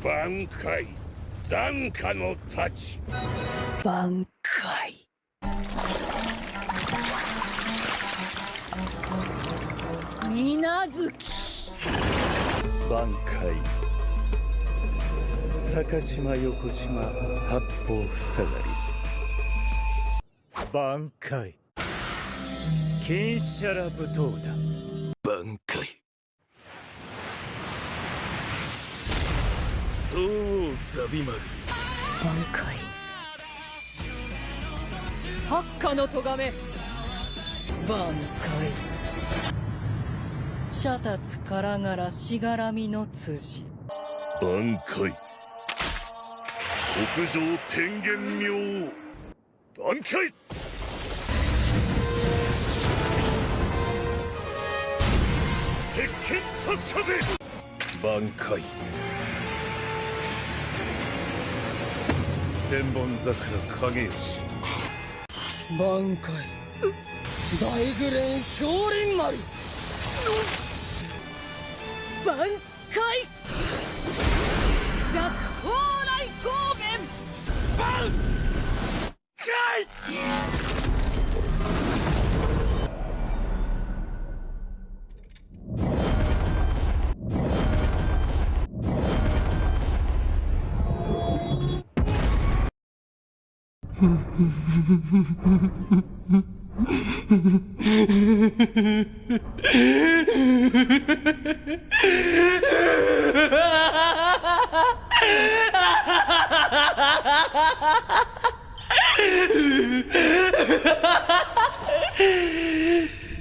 挽回残火の太刀挽回水無月挽回坂島横島八方塞がり挽回金シャラ舞踏だ挽回そうザビマル挽回八下の咎め挽回シャタツからがらしがらみの辻挽回北上天元明挽回鉄拳差し風挽回千本桜影吉挽回大グレン氷林丸挽回弱砲来高原挽回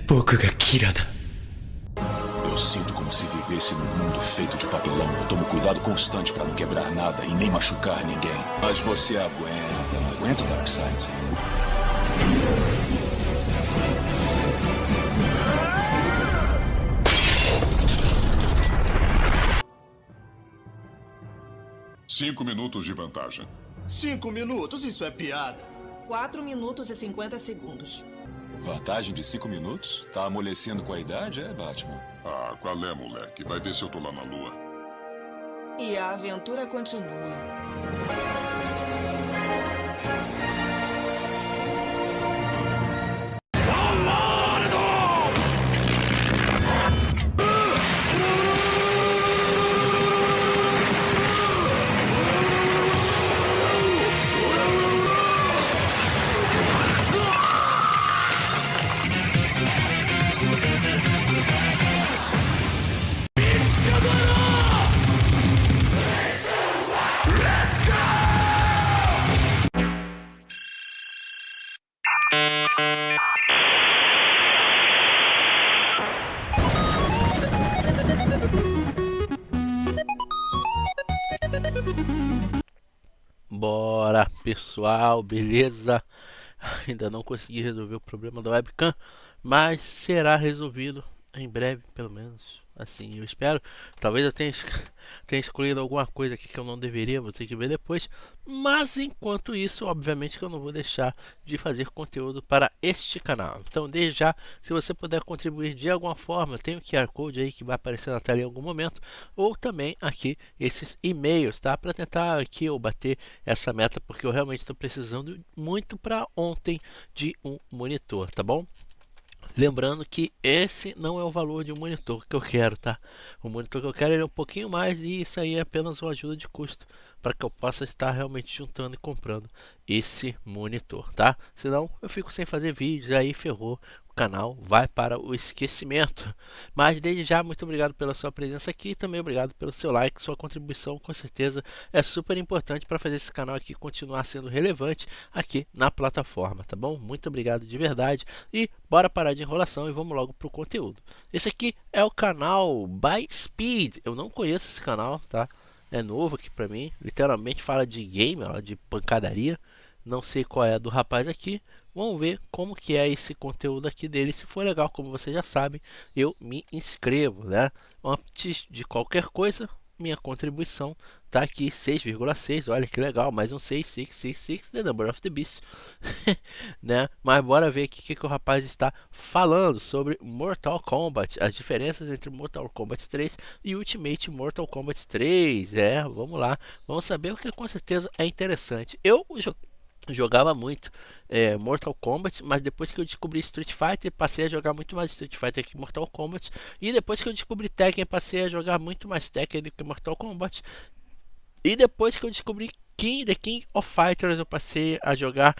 僕がキラだ Eu sinto como se vivesse num mundo feito de papelão. Eu tomo cuidado constante pra não quebrar nada e nem machucar ninguém. Mas você aguenta, não aguenta o Darkseid? Cinco minutos de vantagem. 5 minutos? Isso é piada. 4 minutos e 50 segundos. Vantagem de 5 minutos? Tá amolecendo com a idade, é, Batman? Ah, qual é, moleque? Vai ver se eu tô lá na lua. E a aventura continua. Bora, pessoal, beleza? Ainda não consegui resolver o problema da webcam, mas será resolvido em breve, pelo menos. Assim, eu espero. Talvez eu tenha excluído alguma coisa aqui que eu não deveria, vou ter que ver depois. Mas enquanto isso, obviamente que eu não vou deixar de fazer conteúdo para este canal. Então, desde já, se você puder contribuir de alguma forma, tem o QR Code aí que vai aparecer na tela em algum momento, ou também aqui esses e-mails, tá? Para tentar aqui eu bater essa meta, porque eu realmente estou precisando muito para ontem de um monitor, tá bom? Lembrando que esse não é o valor de um monitor que eu quero, tá? O monitor que eu quero é um pouquinho mais e isso aí é apenas uma ajuda de custo para que eu possa estar realmente juntando e comprando esse monitor, tá? Senão eu fico sem fazer vídeos, aí ferrou, o canal vai para o esquecimento. Mas desde já, muito obrigado pela sua presença aqui e também obrigado pelo seu like, sua contribuição com certeza é super importante para fazer esse canal aqui continuar sendo relevante aqui na plataforma, tá bom? Muito obrigado de verdade e bora parar de enrolação e vamos logo pro conteúdo. Esse aqui é o canal By Speed, eu não conheço esse canal, tá? É novo aqui pra mim, literalmente fala de game, de pancadaria. Não sei qual é a do rapaz aqui. Vamos ver como que é esse conteúdo aqui dele. Se for legal, como vocês já sabem, eu me inscrevo, né? Antes de qualquer coisa, minha contribuição tá aqui 6,6. Olha que legal, mais um 6, The Number of the Beast. Né? Mas bora ver aqui o que o rapaz está falando sobre Mortal Kombat, as diferenças entre Mortal Kombat 3 e Ultimate Mortal Kombat 3. Vamos lá, vamos saber o que com certeza é interessante. Eu jogava muito Mortal Kombat, mas depois que eu descobri Street Fighter, passei a jogar muito mais Street Fighter que Mortal Kombat. E depois que eu descobri Tekken, passei a jogar muito mais Tekken do que Mortal Kombat. E depois que eu descobri The King of Fighters, eu passei a jogar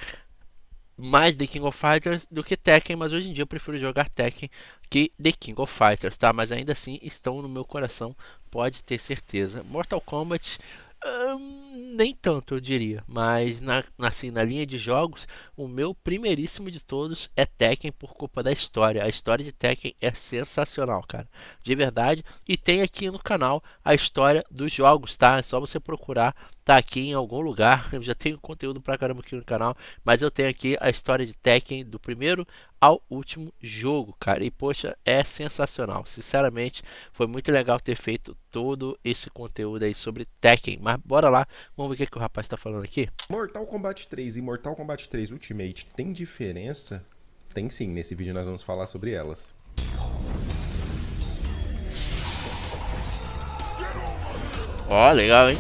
mais The King of Fighters do que Tekken, mas hoje em dia eu prefiro jogar Tekken que The King of Fighters, tá? Mas ainda assim estão no meu coração, pode ter certeza. Mortal Kombat nem tanto, eu diria, mas na linha de jogos, o meu primeiríssimo de todos é Tekken por culpa da história. A história de Tekken é sensacional, cara, de verdade. E tem aqui no canal a história dos jogos, tá? É só você procurar, tá aqui em algum lugar. Eu já tenho conteúdo pra caramba aqui no canal, mas eu tenho aqui a história de Tekken do primeiro ao último jogo, cara. E poxa, é sensacional. Sinceramente, foi muito legal ter feito todo esse conteúdo aí sobre Tekken. Mas bora lá, vamos ver o que o rapaz tá falando aqui. Mortal Kombat 3 e Mortal Kombat 3 Ultimate tem diferença? Tem sim, nesse vídeo nós vamos falar sobre elas. Ó, legal, hein?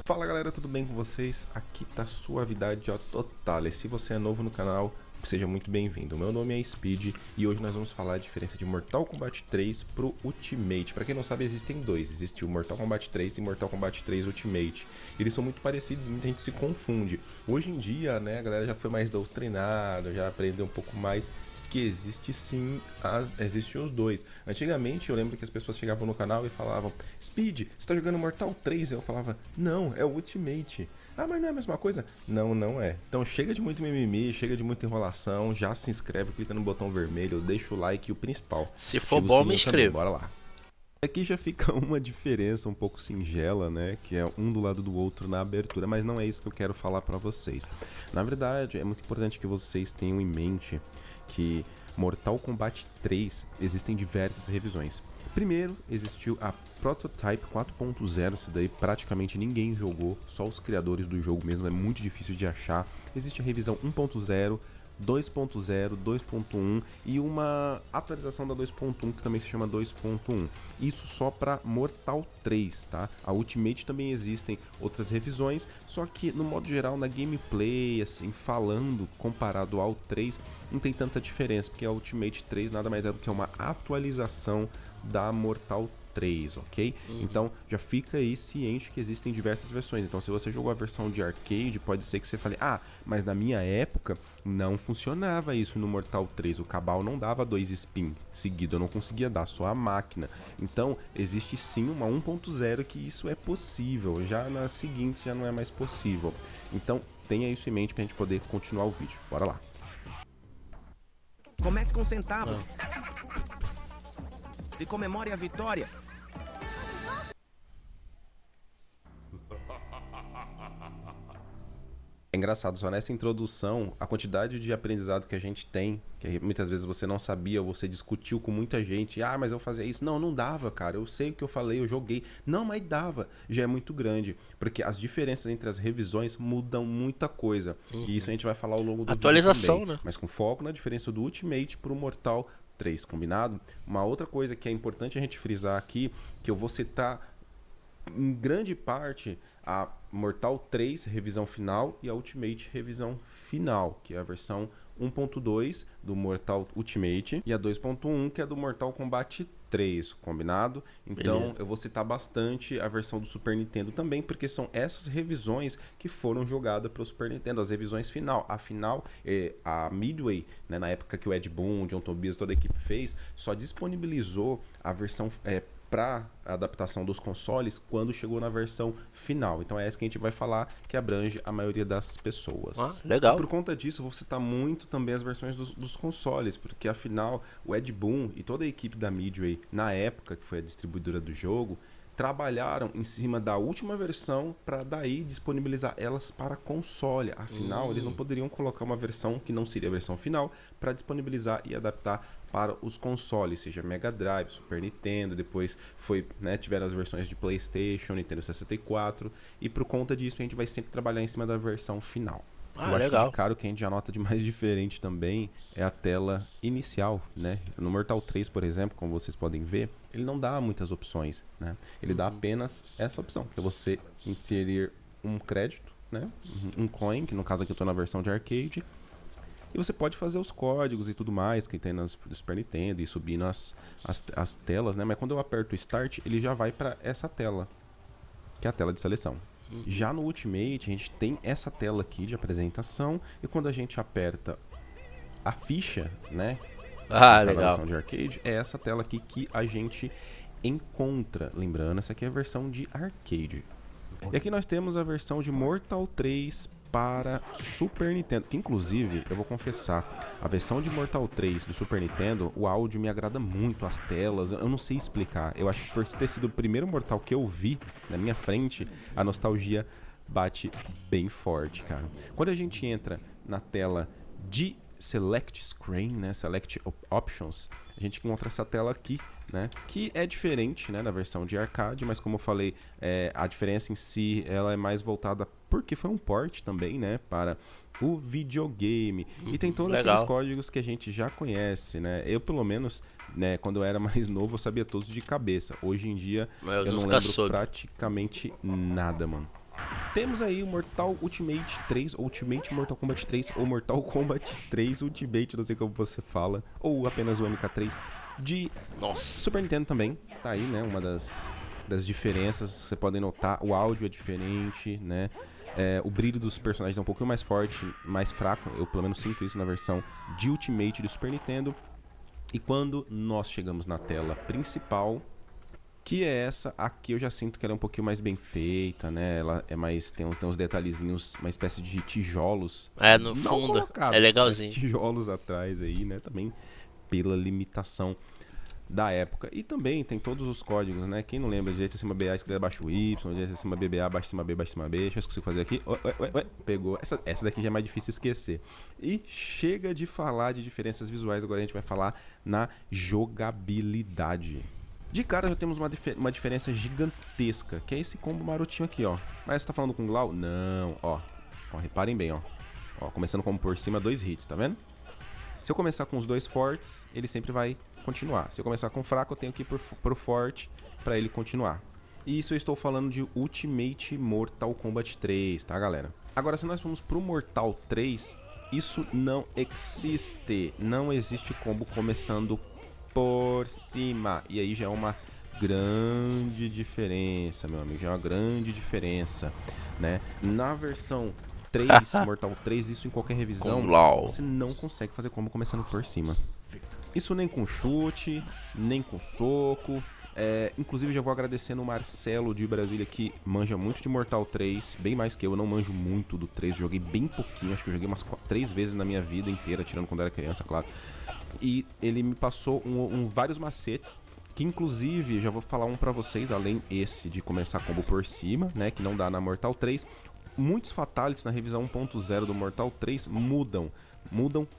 Fala galera, tudo bem com vocês? Aqui tá Suavidade Total. E se você é novo no canal, seja muito bem-vindo. Meu nome é Speed e hoje nós vamos falar a diferença de Mortal Kombat 3 pro Ultimate. Pra quem não sabe, existem dois. Existe o Mortal Kombat 3 e Mortal Kombat 3 Ultimate. Eles são muito parecidos e muita gente se confunde. Hoje em dia, né, a galera já foi mais doutrinada, já aprendeu um pouco mais que existe sim, existem os dois. Antigamente eu lembro que as pessoas chegavam no canal e falavam: Speed, você tá jogando Mortal 3? Eu falava: não, é o Ultimate. Ah, mas não é a mesma coisa? Não, não é. Então chega de muito mimimi, chega de muita enrolação, já se inscreve, clica no botão vermelho, deixa o like e o principal, se for bom, me inscreva. Bora lá. Aqui já fica uma diferença um pouco singela, né, que é um do lado do outro na abertura, mas não é isso que eu quero falar pra vocês. Na verdade, é muito importante que vocês tenham em mente que Mortal Kombat 3 existem diversas revisões. Primeiro, existiu a Prototype 4.0, isso daí praticamente ninguém jogou, só os criadores do jogo mesmo, é muito difícil de achar. Existe a revisão 1.0, 2.0, 2.1 e uma atualização da 2.1 que também se chama 2.1. Isso só para Mortal 3, tá? A Ultimate também existem outras revisões, só que no modo geral, na gameplay, assim, falando, comparado ao 3, não tem tanta diferença, porque a Ultimate 3 nada mais é do que uma atualização da Mortal 3, ok? Então já fica aí ciente que existem diversas versões. Então se você jogou a versão de arcade, pode ser que você fale: ah, mas na minha época não funcionava isso no Mortal 3, o Cabal não dava 2 spin seguido, eu não conseguia dar, só a máquina. Então existe sim uma 1.0 que isso é possível, já nas seguintes já não é mais possível. Então tenha isso em mente pra gente poder continuar o vídeo. Bora lá. Comece com centavos e comemore a vitória. É engraçado, só nessa introdução, a quantidade de aprendizado que a gente tem, que muitas vezes você não sabia, você discutiu com muita gente: ah, mas eu fazia isso. Não, não dava, cara, eu sei o que eu falei, eu joguei. Não, mas dava. Já é muito grande, porque as diferenças entre as revisões mudam muita coisa. E isso a gente vai falar ao longo do atualização, vídeo também, né? mas com foco na diferença do Ultimate pro Mortal 3, combinado? Uma outra coisa que é importante a gente frisar aqui, que eu vou citar em grande parte a Mortal 3 revisão final e a Ultimate revisão final, que é a versão 1.2 do Mortal Ultimate e a 2.1 que é do Mortal Kombat 3, combinado? Então eu vou citar bastante a versão do Super Nintendo também, porque são essas revisões que foram jogadas para o Super Nintendo, as revisões final. Afinal, a Midway, né, na época que o Ed Boon, o John Tobias, toda a equipe fez, só disponibilizou a versão para adaptação dos consoles quando chegou na versão final. Então é essa que a gente vai falar, que abrange a maioria das pessoas. Ah, legal. E por conta disso, eu vou citar muito também as versões dos consoles, porque afinal o Ed Boon e toda a equipe da Midway, na época que foi a distribuidora do jogo, trabalharam em cima da última versão para daí disponibilizar elas para console. Afinal, eles não poderiam colocar uma versão que não seria a versão final para disponibilizar e adaptar para os consoles, seja Mega Drive, Super Nintendo, depois foi, né, tiveram as versões de PlayStation, Nintendo 64, e por conta disso a gente vai sempre trabalhar em cima da versão final. Eu acho legal. que de cara o que a gente já nota de mais diferente também é a tela inicial, né? No Mortal 3, por exemplo, como vocês podem ver, ele não dá muitas opções, né? Ele dá apenas essa opção, que é você inserir um crédito, né? Um coin, que no caso aqui eu tô na versão de arcade, e você pode fazer os códigos e tudo mais que tem nas do Super Nintendo e subindo as telas, né? Mas quando eu aperto o Start, ele já vai para essa tela, que é a tela de seleção. Já no Ultimate, a gente tem essa tela aqui de apresentação, e quando a gente aperta a ficha, né? Ah, da legal. versão de arcade, é essa tela aqui que a gente encontra. Lembrando, essa aqui é a versão de arcade. E aqui nós temos a versão de Mortal 3 para Super Nintendo, que inclusive, eu vou confessar, a versão de Mortal 3 do Super Nintendo, o áudio me agrada muito, as telas, eu não sei explicar. Eu acho que por ter sido o primeiro Mortal que eu vi na minha frente, a nostalgia bate bem forte, cara. Quando a gente entra na tela de Select Screen, né, Select Options, a gente encontra essa tela aqui, né, que é diferente, né, da versão de arcade, mas como eu falei, a diferença em si, ela é mais voltada porque foi um port também, né, para o videogame. E tem todos aqueles códigos que a gente já conhece, né? Eu, pelo menos, né, quando eu era mais novo, eu sabia todos de cabeça. Hoje em dia, eu não lembro praticamente nada, mano. Temos aí o Mortal Ultimate 3, Ultimate Mortal Kombat 3, ou Mortal Kombat 3 Ultimate, não sei como você fala, ou apenas o MK3, de Super Nintendo também. Tá aí, né, uma das diferenças, você podem notar, o áudio é diferente, né? O brilho dos personagens é um pouquinho mais forte, mais fraco. Eu pelo menos sinto isso na versão de Ultimate do Super Nintendo. E quando nós chegamos na tela principal, que é essa aqui, eu já sinto que ela é um pouquinho mais bem feita, né? Ela é mais, tem uns detalhezinhos, uma espécie de tijolos. No fundo, é legalzinho. Tijolos atrás aí, né? Também pela limitação da época. E também tem todos os códigos, né? Quem não lembra, direita acima BA, esquerda abaixo Y, direita acima BBA, abaixo cima B, abaixo cima B. Deixa eu ver se eu consigo fazer aqui. Pegou. Essa daqui já é mais difícil esquecer. E chega de falar de diferenças visuais, agora a gente vai falar na jogabilidade. De cara já temos uma diferença gigantesca, que é esse combo marotinho aqui, ó. Mas você tá falando com Glau? Não, ó. Reparem bem, ó. Começando como por cima, 2 hits, tá vendo? Se eu começar com os 2 fortes, ele sempre vai continuar. Se eu começar com fraco, eu tenho que ir pro forte para ele continuar. E isso eu estou falando de Ultimate Mortal Kombat 3, tá, galera? Agora, se nós formos pro Mortal 3, isso não existe. Não existe combo começando por cima. E aí já é uma grande diferença, meu amigo. Já é uma grande diferença, né? Na versão 3, Mortal 3, isso em qualquer revisão, você não consegue fazer combo começando por cima. Isso nem com chute, nem com soco. Inclusive já vou agradecendo o Marcelo de Brasília, que manja muito de Mortal 3, bem mais que eu não manjo muito do 3, joguei bem pouquinho, acho que eu joguei umas 3 vezes na minha vida inteira, tirando quando era criança, claro. E ele me passou vários macetes, que inclusive, já vou falar um pra vocês, além esse de começar combo por cima, né, que não dá na Mortal 3. Muitos fatalities na revisão 1.0 do Mortal 3 mudam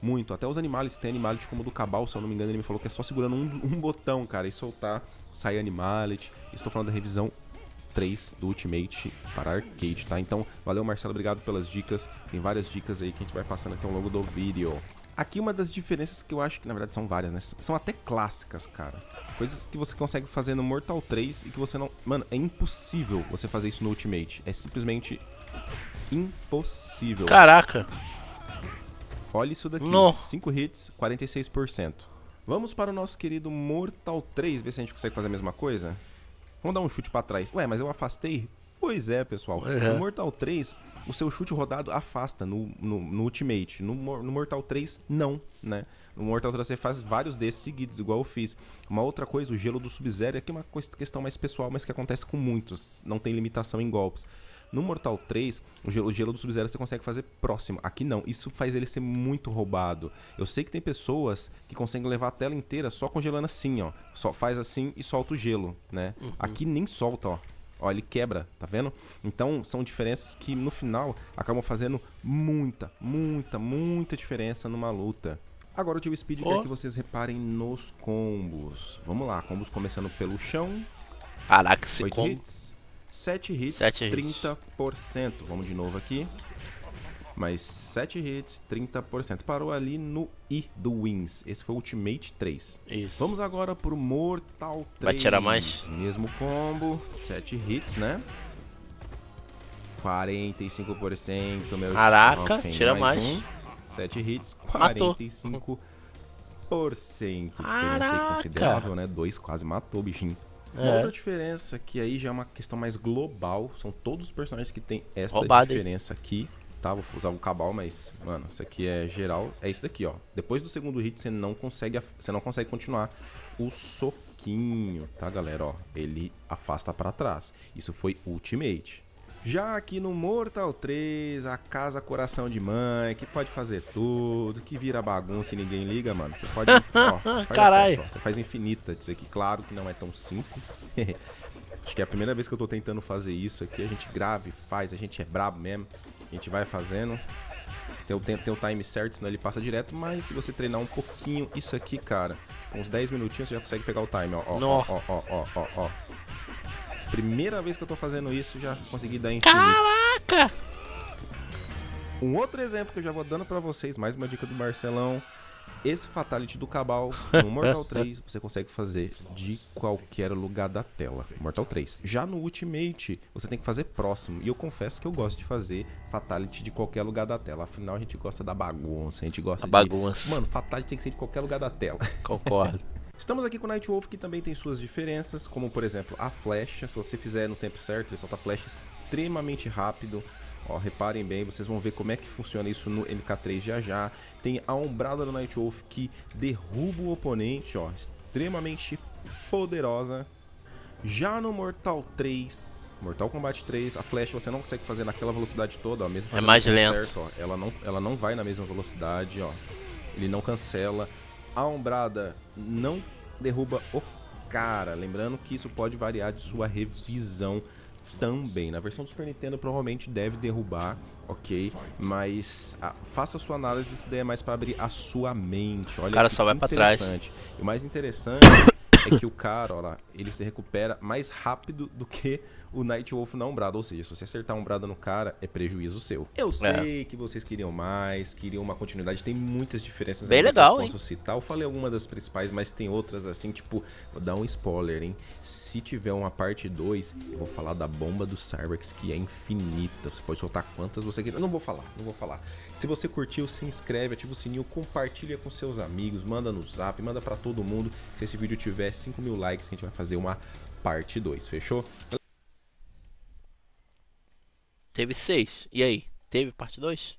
muito. Até os animais, tem animality como o do Cabal, se eu não me engano, ele me falou que é só segurando um botão, cara, e soltar, sai animality. Estou falando da revisão 3 do Ultimate para arcade, tá? Então, valeu, Marcelo, obrigado pelas dicas. Tem várias dicas aí que a gente vai passando aqui ao longo do vídeo. Aqui uma das diferenças que eu acho que, na verdade, são várias, né? São até clássicas, cara. Coisas que você consegue fazer no Mortal 3 e que você não... Mano, é impossível você fazer isso no Ultimate. É simplesmente impossível. Caraca! Olha isso daqui. 5 hits, 46%. Vamos para o nosso querido Mortal 3, ver se a gente consegue fazer a mesma coisa. Vamos dar um chute pra trás. Ué, mas eu afastei? Pois é, pessoal. No Mortal 3, o seu chute rodado afasta no Ultimate. No Mortal 3, não, né? No Mortal 3 você faz vários desses seguidos, igual eu fiz. Uma outra coisa, o gelo do Sub-Zero, aqui é uma questão mais pessoal, mas que acontece com muitos. Não tem limitação em golpes. No Mortal 3, o gelo do Sub-Zero você consegue fazer próximo. Aqui não, isso faz ele ser muito roubado. Eu sei que tem pessoas que conseguem levar a tela inteira só congelando assim, ó. Só faz assim e solta o gelo, né? Aqui nem solta, ó. Ó, ele quebra, tá vendo? Então, são diferenças que no final acabam fazendo muita diferença numa luta. Agora o Tio Speed quer que vocês reparem nos combos. Vamos lá, combos começando pelo chão. Caraca, esse 8 combo. hits. 7 hits, 7 hits. 30%. Vamos de novo aqui. Mais 7 hits, 30%. Parou ali no I do Wins. Esse foi o Ultimate 3. Isso. Vamos agora pro Mortal 3. Vai tirar mais? Mesmo combo. 7 hits, né? 45%. Meu Caraca, chofem, tira mais. 7 hits, Matou. 45%. Diferença aí Caraca. considerável, né? 2 quase matou o bichinho. Uma outra diferença que aí já é uma questão mais global. São todos os personagens que tem esta diferença aqui. Tá, vou usar o Cabal, mas, mano, isso aqui é geral. É isso daqui, ó. Depois do segundo hit, você não consegue continuar o soquinho, tá, galera? Ó, ele afasta pra trás. Isso foi Ultimate. Já aqui no Mortal 3, a casa coração de mãe, que pode fazer tudo, que vira bagunça e ninguém liga, mano. Você pode, ó, faz caralho. Festa, ó, você faz infinita disso aqui. Claro que não é tão simples. Acho que é a primeira vez que eu tô tentando fazer isso aqui. A gente grava e faz, a gente é brabo mesmo. A gente vai fazendo. Tem o time certo, senão ele passa direto. Mas se você treinar um pouquinho isso aqui, cara, tipo uns 10 minutinhos, você já consegue pegar o time, ó. Primeira vez que eu tô fazendo isso, já consegui dar infinito. Caraca! Um outro exemplo que eu já vou dando pra vocês, mais uma dica do Marcelão. Esse Fatality do Cabal, no Mortal 3, você consegue fazer de qualquer lugar da tela. Mortal 3. Já no Ultimate, você tem que fazer próximo. E eu confesso que eu gosto de fazer Fatality de qualquer lugar da tela. Afinal, a gente gosta da bagunça, a gente gosta bagunça. Mano, Fatality tem que ser de qualquer lugar da tela. Concordo. Estamos aqui com o Nightwolf, que também tem suas diferenças, como por exemplo a flecha. Se você fizer no tempo certo, ele solta flecha extremamente rápido. Ó, reparem bem, vocês vão ver como é que funciona isso no MK3 já já. Tem a ombrada do Nightwolf que derruba o oponente, ó, extremamente poderosa. Já no Mortal 3, Mortal Kombat 3, a flecha você não consegue fazer naquela velocidade toda, ó, mesmo é mais lento. Certo, ó, ela não vai na mesma velocidade, ó. Ele não cancela. A ombrada não derruba o cara, lembrando que isso pode variar de sua revisão também. Na versão do Super Nintendo provavelmente deve derrubar, ok? Mas faça a sua análise, isso daí é mais para abrir a sua mente. Olha, o cara só vai para trás. E o mais interessante é que o cara, olha lá, ele se recupera mais rápido do que o Nightwolf na ombrada. Ou seja, se você acertar a ombrada no cara, é prejuízo seu. Eu sei que vocês queriam mais, queriam uma continuidade. Tem muitas diferenças. Bem legal, que eu posso citar. Eu falei algumas das principais, mas tem outras assim, tipo, vou dar um spoiler, hein? Se tiver uma parte 2, eu vou falar da bomba do Cyrex, que é infinita. Você pode soltar quantas você quiser. Eu não vou falar. Se você curtiu, se inscreve, ativa o sininho, compartilha com seus amigos, manda no zap, manda pra todo mundo. Se esse vídeo tiver 5.000 likes, a gente vai fazer uma parte 2, fechou? Teve 6. E aí? Teve parte 2?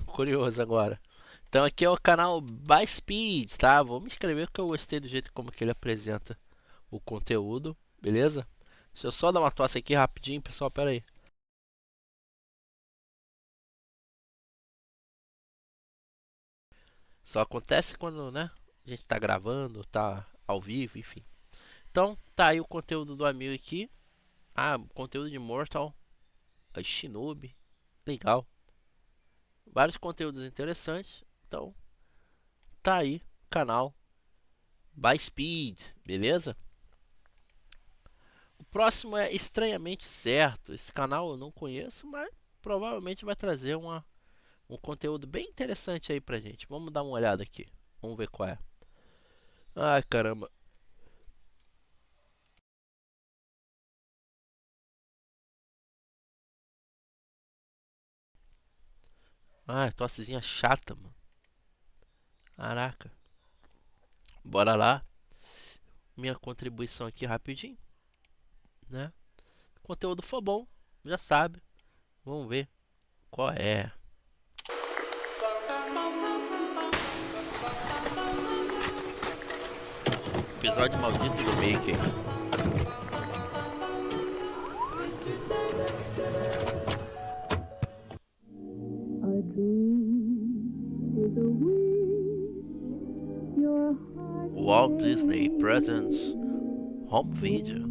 Curioso agora. Então aqui é o canal By Speed, tá? Vou me inscrever porque eu gostei do jeito como que ele apresenta o conteúdo, beleza? Deixa eu só dar uma tosse aqui rapidinho, pessoal, pera aí. Só acontece quando, né, a gente tá gravando, tá ao vivo, enfim. Então, tá aí o conteúdo do amigo aqui. Conteúdo de Mortal, a Shinobi, legal. Vários conteúdos interessantes. Então, tá aí, canal By Speed, beleza? O próximo é Estranhamente Certo. Esse canal eu não conheço, mas provavelmente vai trazer um conteúdo bem interessante aí pra gente. Vamos dar uma olhada aqui. Vamos ver qual é. Ai, caramba. Ai, tossezinha chata, mano. Caraca. Bora lá. Minha contribuição aqui rapidinho, né? O conteúdo for bom, já sabe. Vamos ver qual é. Episódio maldito do Mickey. Walt Disney Presents Home Video.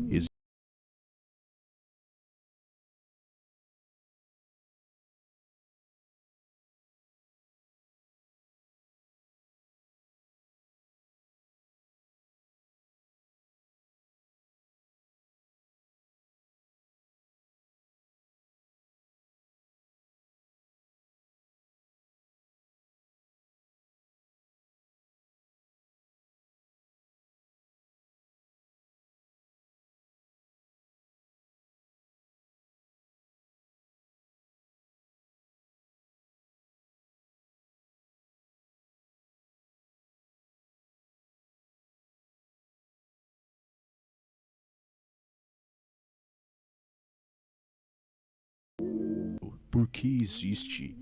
Porque existe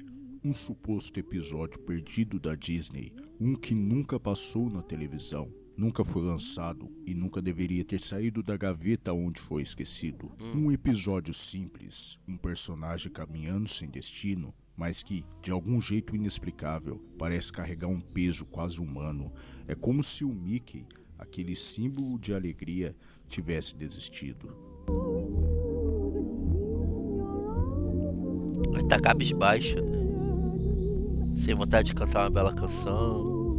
um suposto episódio perdido da Disney, um que nunca passou na televisão, nunca foi lançado e nunca deveria ter saído da gaveta onde foi esquecido. Um episódio simples, um personagem caminhando sem destino, mas que, de algum jeito inexplicável, parece carregar um peso quase humano. É como se o Mickey, aquele símbolo de alegria, tivesse desistido. Ele tá cabisbaixo, né? Sem vontade de cantar uma bela canção.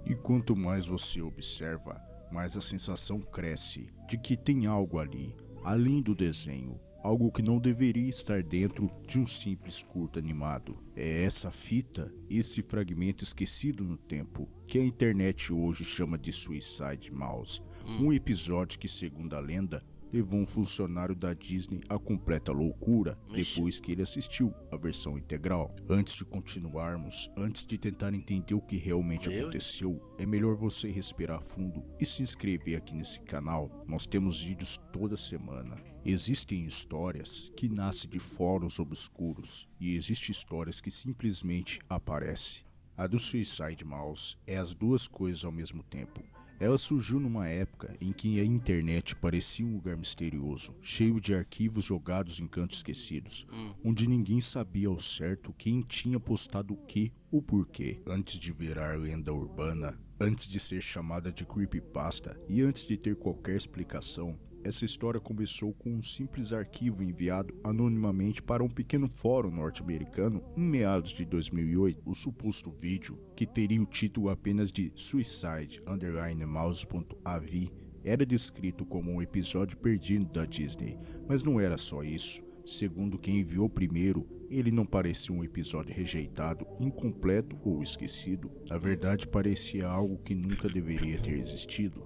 E quanto mais você observa, mais a sensação cresce de que tem algo ali, além do desenho. Algo que não deveria estar dentro de um simples curto animado. É essa fita, esse fragmento esquecido no tempo, que a internet hoje chama de Suicide Mouse. Um episódio que, segundo a lenda, levou um funcionário da Disney à completa loucura depois que ele assistiu a versão integral. Antes de continuarmos, antes de tentar entender o que realmente aconteceu, é melhor você respirar fundo e se inscrever aqui nesse canal. Nós temos vídeos toda semana. Existem histórias que nascem de fóruns obscuros e existem histórias que simplesmente aparecem. A do Suicide Mouse é as duas coisas ao mesmo tempo. Ela surgiu numa época em que a internet parecia um lugar misterioso, cheio de arquivos jogados em cantos esquecidos, onde ninguém sabia ao certo quem tinha postado o que ou porquê. Antes de virar lenda urbana, antes de ser chamada de creepypasta e antes de ter qualquer explicação, essa história começou com um simples arquivo enviado anonimamente para um pequeno fórum norte-americano em meados de 2008. O suposto vídeo, que teria o título apenas de Suicide_Mouse.avi, era descrito como um episódio perdido da Disney, mas não era só isso. Segundo quem enviou primeiro, ele não parecia um episódio rejeitado, incompleto ou esquecido. Na verdade, parecia algo que nunca deveria ter existido.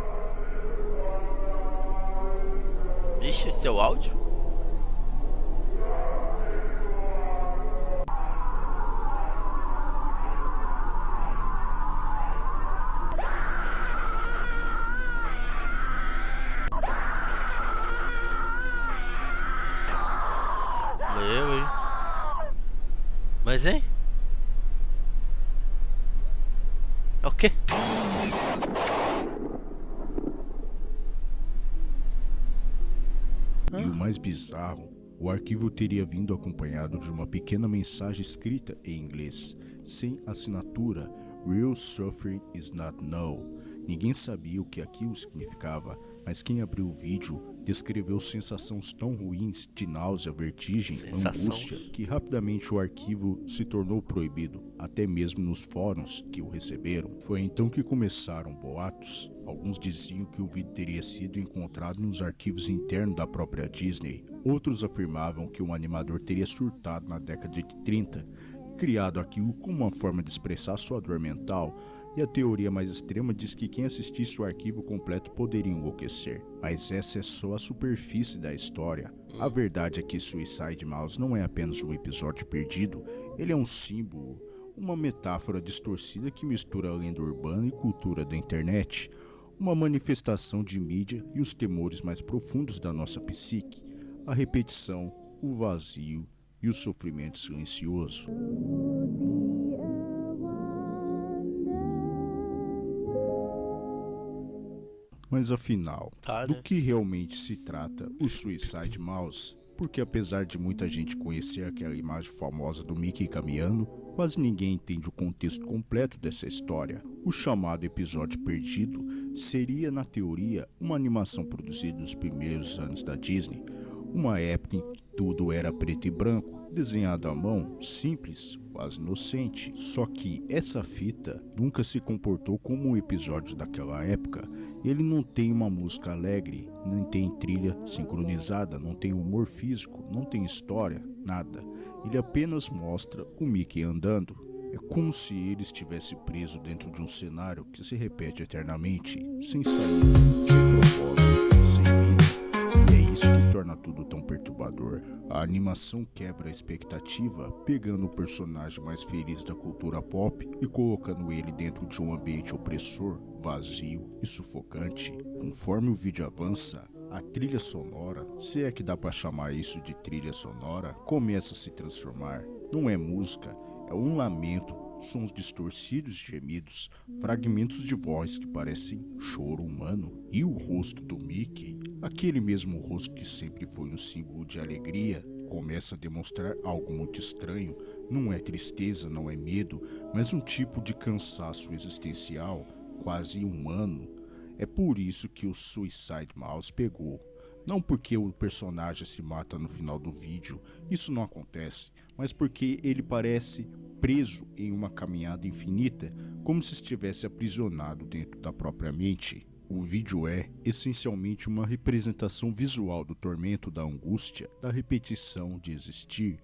Ixi, seu áudio? Eu, hein? Mas, hein? É o quê? E o mais bizarro, o arquivo teria vindo acompanhado de uma pequena mensagem escrita em inglês, sem assinatura. Real suffering is not known. Ninguém sabia o que aquilo significava, mas quem abriu o vídeo descreveu sensações tão ruins de náusea, vertigem, angústia, que rapidamente o arquivo se tornou proibido, até mesmo nos fóruns que o receberam. Foi então que começaram boatos. Alguns diziam que o vídeo teria sido encontrado nos arquivos internos da própria Disney. Outros afirmavam que um animador teria surtado na década de 30 e criado aquilo como uma forma de expressar sua dor mental. E a teoria mais extrema diz que quem assistisse o arquivo completo poderia enlouquecer. Mas essa é só a superfície da história. A verdade é que Suicide Mouse não é apenas um episódio perdido, ele é um símbolo, uma metáfora distorcida que mistura a lenda urbana e cultura da internet, uma manifestação de mídia e os temores mais profundos da nossa psique, a repetição, o vazio e o sofrimento silencioso. Mas afinal, do que realmente se trata o Suicide Mouse? Porque apesar de muita gente conhecer aquela imagem famosa do Mickey caminhando, quase ninguém entende o contexto completo dessa história. O chamado episódio perdido seria, na teoria, uma animação produzida nos primeiros anos da Disney, uma época em que tudo era preto e branco, desenhado à mão, simples, quase inocente. Só que essa fita nunca se comportou como um episódio daquela época. Ele não tem uma música alegre, nem tem trilha sincronizada, não tem humor físico, não tem história, nada. Ele apenas mostra o Mickey andando. É como se ele estivesse preso dentro de um cenário que se repete eternamente, sem saída, sem propósito, sem vida. E é isso que torna tudo tão perturbador. A animação quebra a expectativa, pegando o personagem mais feliz da cultura pop e colocando ele dentro de um ambiente opressor, vazio e sufocante. Conforme o vídeo avança, A trilha sonora, se é que dá pra chamar isso de trilha sonora, começa a se transformar. Não é música, é um lamento, sons distorcidos de gemidos, fragmentos de voz que parecem choro humano. E o rosto do Mickey, aquele mesmo rosto que sempre foi um símbolo de alegria, começa a demonstrar algo muito estranho. Não é tristeza, não é medo, mas um tipo de cansaço existencial, quase humano. É por isso que o Suicide Mouse pegou. Não porque o personagem se mata no final do vídeo, isso não acontece, mas porque ele parece preso em uma caminhada infinita, como se estivesse aprisionado dentro da própria mente. O vídeo é, essencialmente, uma representação visual do tormento, da angústia, da repetição de existir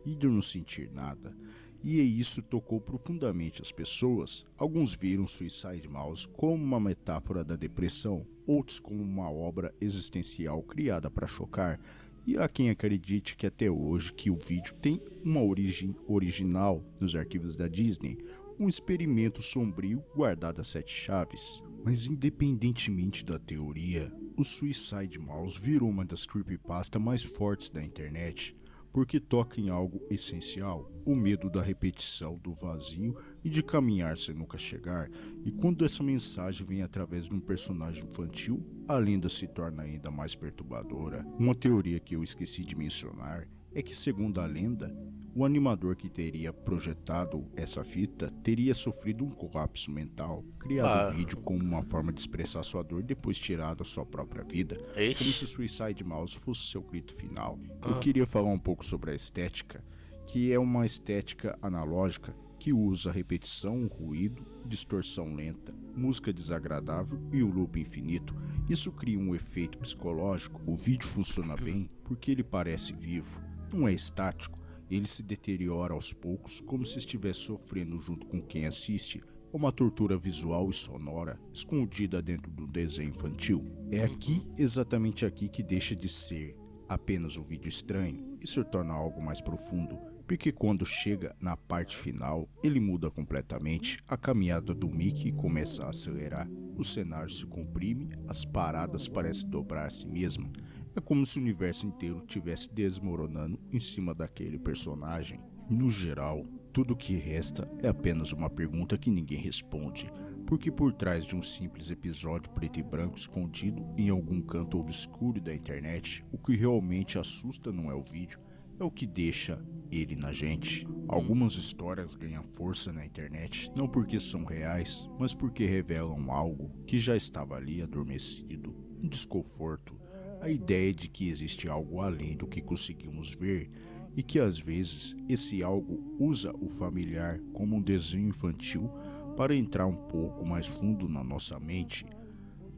e de não sentir nada. E isso tocou profundamente as pessoas. Alguns viram Suicide Mouse como uma metáfora da depressão, outros como uma obra existencial criada para chocar. E há quem acredite que até hoje que o vídeo tem uma origem original nos arquivos da Disney, um experimento sombrio guardado a 7 chaves. Mas independentemente da teoria, o Suicide Mouse virou uma das creepypastas mais fortes da internet, porque toca em algo essencial, o medo da repetição, do vazio e de caminhar sem nunca chegar. E quando essa mensagem vem através de um personagem infantil, a lenda se torna ainda mais perturbadora. Uma teoria que eu esqueci de mencionar é que, segundo a lenda, o animador que teria projetado essa fita teria sofrido um colapso mental, criado o vídeo como uma forma de expressar sua dor e depois tirado a sua própria vida, como se Suicide Mouse fosse seu grito final. Eu queria falar um pouco sobre a estética, que é uma estética analógica que usa repetição, ruído, distorção lenta, música desagradável e o loop infinito. Isso cria um efeito psicológico. O vídeo funciona bem porque ele parece vivo, não é estático. Ele se deteriora aos poucos, como se estivesse sofrendo junto com quem assiste. É uma tortura visual e sonora, escondida dentro do desenho infantil. É aqui, exatamente aqui, que deixa de ser apenas um vídeo estranho e se torna algo mais profundo. Porque quando chega na parte final, ele muda completamente. A caminhada do Mickey começa a acelerar, o cenário se comprime, as paradas parecem dobrar a si mesma. É como se o universo inteiro estivesse desmoronando em cima daquele personagem. No geral, tudo o que resta é apenas uma pergunta que ninguém responde, porque por trás de um simples episódio preto e branco escondido em algum canto obscuro da internet, o que realmente assusta não é o vídeo, é o que deixa ele na gente. Algumas histórias ganham força na internet não porque são reais, mas porque revelam algo que já estava ali adormecido, um desconforto, a ideia de que existe algo além do que conseguimos ver e que às vezes esse algo usa o familiar como um desenho infantil para entrar um pouco mais fundo na nossa mente.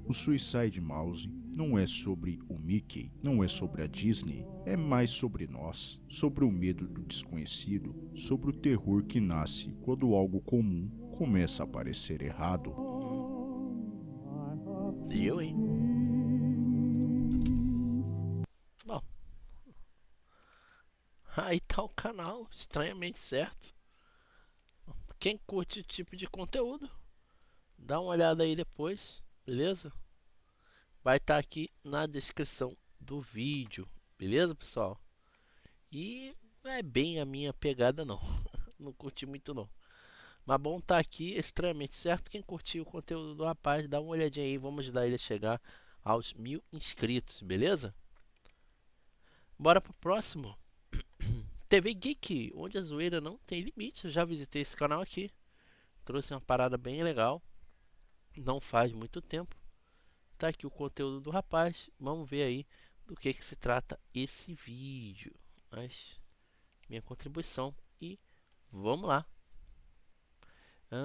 O Suicide Mouse não é sobre o Mickey, não é sobre a Disney, é mais sobre nós, sobre o medo do desconhecido, sobre o terror que nasce quando algo comum começa a parecer errado. Eu, hein? Bom, aí tá o canal, estranhamente certo. Quem curte o tipo de conteúdo, dá uma olhada aí depois, beleza? Vai estar aqui na descrição do vídeo, beleza, pessoal? E não é bem a minha pegada não, não curti muito não. Mas bom tá aqui, extremamente certo. Quem curtiu o conteúdo do rapaz, dá uma olhadinha aí, vamos ajudar ele a chegar aos 1000 inscritos, beleza? Bora pro próximo. TV Geek, onde a zoeira não tem limite. Eu já visitei esse canal aqui, trouxe uma parada bem legal, não faz muito tempo. Tá aqui o conteúdo do rapaz, vamos ver aí do que se trata esse vídeo. Mas minha contribuição e vamos lá.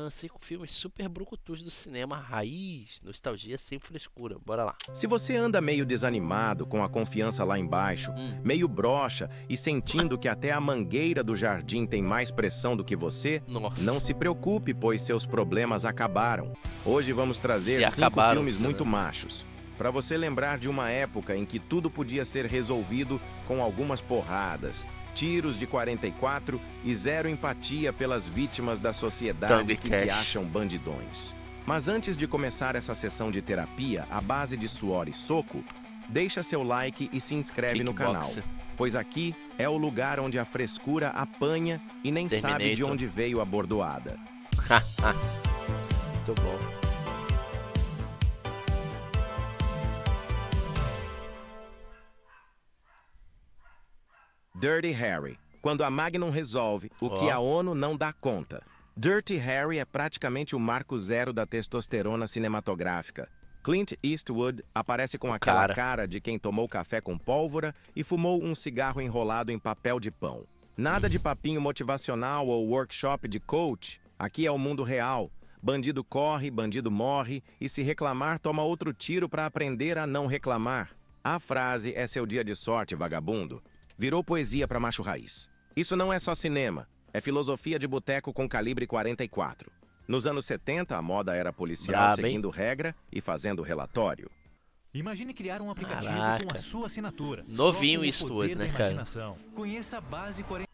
5 filmes super brucutus do cinema raiz, nostalgia sem frescura, bora lá. Se você anda meio desanimado, com a confiança lá embaixo, meio broxa e sentindo que até a mangueira do jardim tem mais pressão do que você, não se preocupe, pois seus problemas acabaram. Hoje vamos trazer 5 filmes muito machos, para você lembrar de uma época em que tudo podia ser resolvido com algumas porradas, tiros de 44 e zero empatia pelas vítimas da sociedade que se acham bandidões. Mas antes de começar essa sessão de terapia à base de suor e soco, deixa seu like e se inscreve no canal, pois aqui é o lugar onde a frescura apanha e nem sabe de onde veio a bordoada. Muito bom. Dirty Harry, quando a Magnum resolve o que a ONU não dá conta. Dirty Harry é praticamente o marco zero da testosterona cinematográfica. Clint Eastwood aparece com aquela cara de quem tomou café com pólvora e fumou um cigarro enrolado em papel de pão. Nada de papinho motivacional ou workshop de coach. Aqui é o mundo real. Bandido corre, bandido morre e se reclamar toma outro tiro para aprender a não reclamar. A frase "é seu dia de sorte, vagabundo" virou poesia para macho raiz. Isso não é só cinema, é filosofia de boteco com calibre 44. Nos anos 70, a moda era policial seguindo regra e fazendo relatório. Imagine criar um aplicativo com a sua assinatura. Novinho Eastwood, né, cara? Conheça a base 40...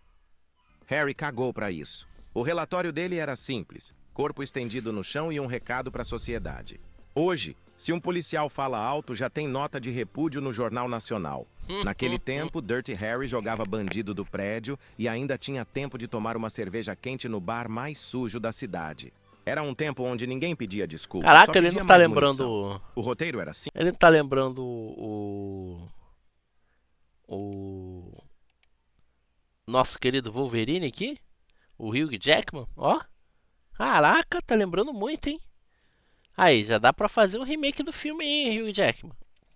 Harry cagou para isso. O relatório dele era simples, corpo estendido no chão e um recado para a sociedade. Hoje, se um policial fala alto, já tem nota de repúdio no Jornal Nacional. Naquele tempo, Dirty Harry jogava bandido do prédio e ainda tinha tempo de tomar uma cerveja quente no bar mais sujo da cidade. Era um tempo onde ninguém pedia desculpa. Caraca, ele não tá lembrando... O roteiro era assim. Ele não tá lembrando o nosso querido Wolverine aqui? O Hugh Jackman, ó. Caraca, tá lembrando muito, hein? Aí, já dá pra fazer um remake do filme aí, Hugh Jackman.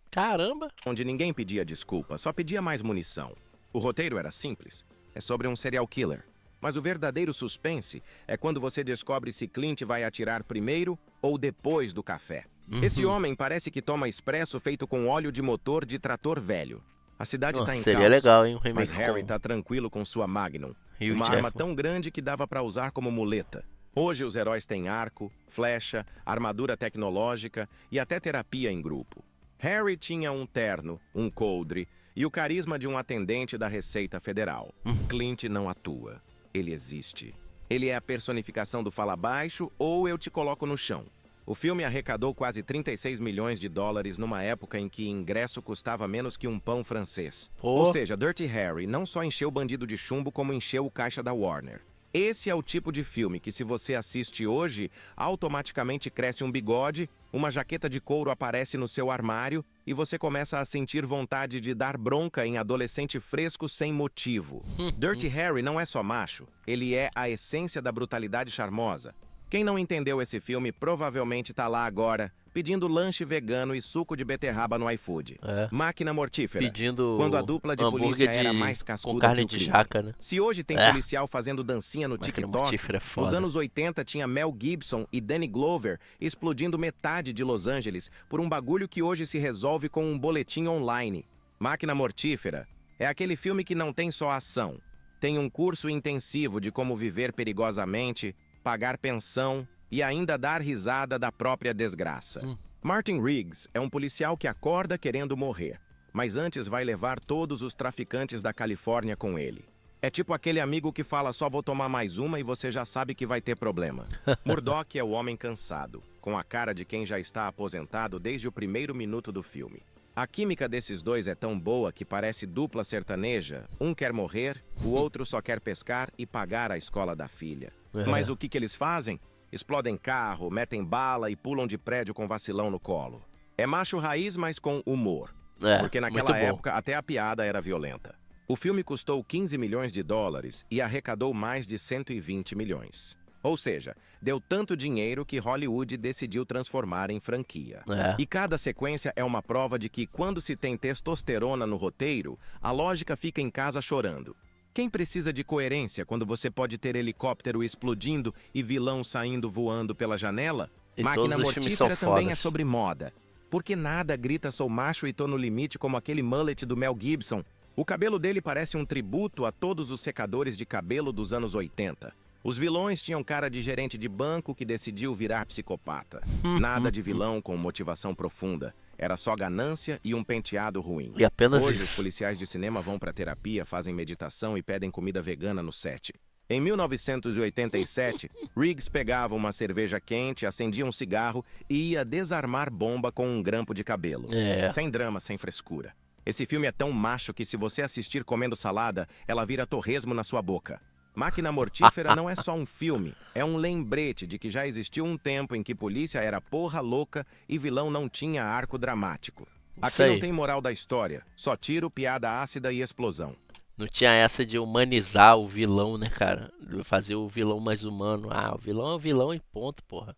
Caramba. Onde ninguém pedia desculpa, só pedia mais munição. O roteiro era simples. É sobre um serial killer. Mas o verdadeiro suspense é quando você descobre se Clint vai atirar primeiro ou depois do café. Esse homem parece que toma expresso feito com óleo de motor de trator velho. A cidade tá em seria caos, legal, hein? Um remake mas Harry tá tranquilo com sua Magnum. Uma arma tão grande que dava pra usar como muleta. Hoje os heróis têm arco, flecha, armadura tecnológica e até terapia em grupo. Harry tinha um terno, um coldre e o carisma de um atendente da Receita Federal. Clint não atua. Ele existe. Ele é a personificação do fala baixo ou eu te coloco no chão. O filme arrecadou quase 36 milhões de dólares numa época em que ingresso custava menos que um pão francês. Ou seja, Dirty Harry não só encheu o bandido de chumbo como encheu o caixa da Warner. Esse é o tipo de filme que, se você assiste hoje, automaticamente cresce um bigode, uma jaqueta de couro aparece no seu armário e você começa a sentir vontade de dar bronca em adolescente fresco sem motivo. Dirty Harry não é só macho, ele é a essência da brutalidade charmosa. Quem não entendeu esse filme provavelmente tá lá agora, pedindo lanche vegano e suco de beterraba no iFood. Máquina mortífera. Pedindo quando a dupla de polícia era mais cascuda com carne que o de crime. jaca, né? Se hoje tem policial fazendo dancinha no TikTok, nos foda. anos 80 tinha Mel Gibson e Danny Glover explodindo metade de Los Angeles por um bagulho que hoje se resolve com um boletim online. Máquina Mortífera é aquele filme que não tem só ação. Tem um curso intensivo de como viver perigosamente, pagar pensão e ainda dar risada da própria desgraça. Martin Riggs é um policial que acorda querendo morrer, mas antes vai levar todos os traficantes da Califórnia com ele. É tipo aquele amigo que fala só vou tomar mais uma e você já sabe que vai ter problema. Murdoch é o homem cansado, com a cara de quem já está aposentado desde o primeiro minuto do filme. A química desses dois é tão boa que parece dupla sertaneja. Um quer morrer, o outro só quer pescar e pagar a escola da filha. Mas o que eles fazem? Explodem carro, metem bala e pulam de prédio com vacilão no colo. É macho raiz, mas com humor. Porque naquela época até a piada era violenta. O filme custou 15 milhões de dólares e arrecadou mais de 120 milhões. Ou seja, deu tanto dinheiro que Hollywood decidiu transformar em franquia. E cada sequência é uma prova de que quando se tem testosterona no roteiro, a lógica fica em casa chorando. Quem precisa de coerência quando você pode ter helicóptero explodindo e vilão saindo voando pela janela? Máquina Mortífera também é sobre moda. Porque nada grita sou macho e tô no limite como aquele mullet do Mel Gibson. O cabelo dele parece um tributo a todos os secadores de cabelo dos anos 80. Os vilões tinham cara de gerente de banco que decidiu virar psicopata. Nada de vilão com motivação profunda. Era só ganância e um penteado ruim. E apenas hoje os policiais de cinema vão pra terapia, fazem meditação e pedem comida vegana no set. Em 1987, Riggs pegava uma cerveja quente, acendia um cigarro e ia desarmar bomba com um grampo de cabelo. Sem drama, sem frescura. Esse filme é tão macho que se você assistir comendo salada, ela vira torresmo na sua boca. Máquina Mortífera não é só um filme, é um lembrete de que já existiu um tempo em que polícia era porra louca e vilão não tinha arco dramático. Aqui não tem moral da história, só tiro, piada ácida e explosão. Não tinha essa de humanizar o vilão, né, cara? Fazer o vilão mais humano. Ah, o vilão é o vilão e ponto, porra.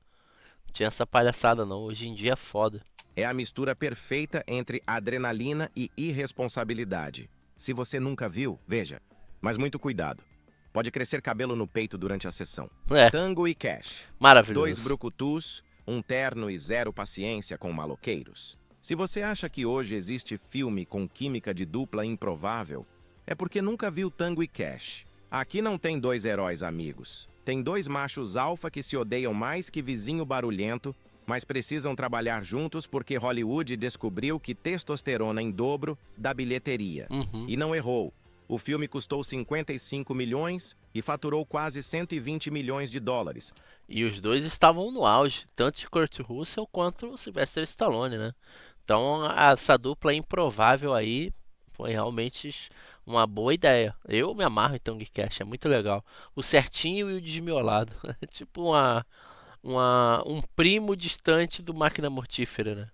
Não tinha essa palhaçada, não. Hoje em dia é foda. É a mistura perfeita entre adrenalina e irresponsabilidade. Se você nunca viu, veja. Mas muito cuidado. Pode crescer cabelo no peito durante a sessão. Tango e Cash. Maravilhoso. 2 brucutus, um terno e zero paciência com maloqueiros. Se você acha que hoje existe filme com química de dupla improvável, é porque nunca viu Tango e Cash. Aqui não tem 2 heróis amigos. Tem 2 machos alfa que se odeiam mais que vizinho barulhento, mas precisam trabalhar juntos porque Hollywood descobriu que testosterona em dobro dá bilheteria. E não errou. O filme custou 55 milhões e faturou quase 120 milhões de dólares. E os dois estavam no auge, tanto de Kurt Russell quanto o Sylvester Stallone, né? Então essa dupla improvável aí foi realmente uma boa ideia. Eu me amarro em Tango e Cash, é muito legal. O certinho e o desmiolado. É tipo um primo distante do Máquina Mortífera, né?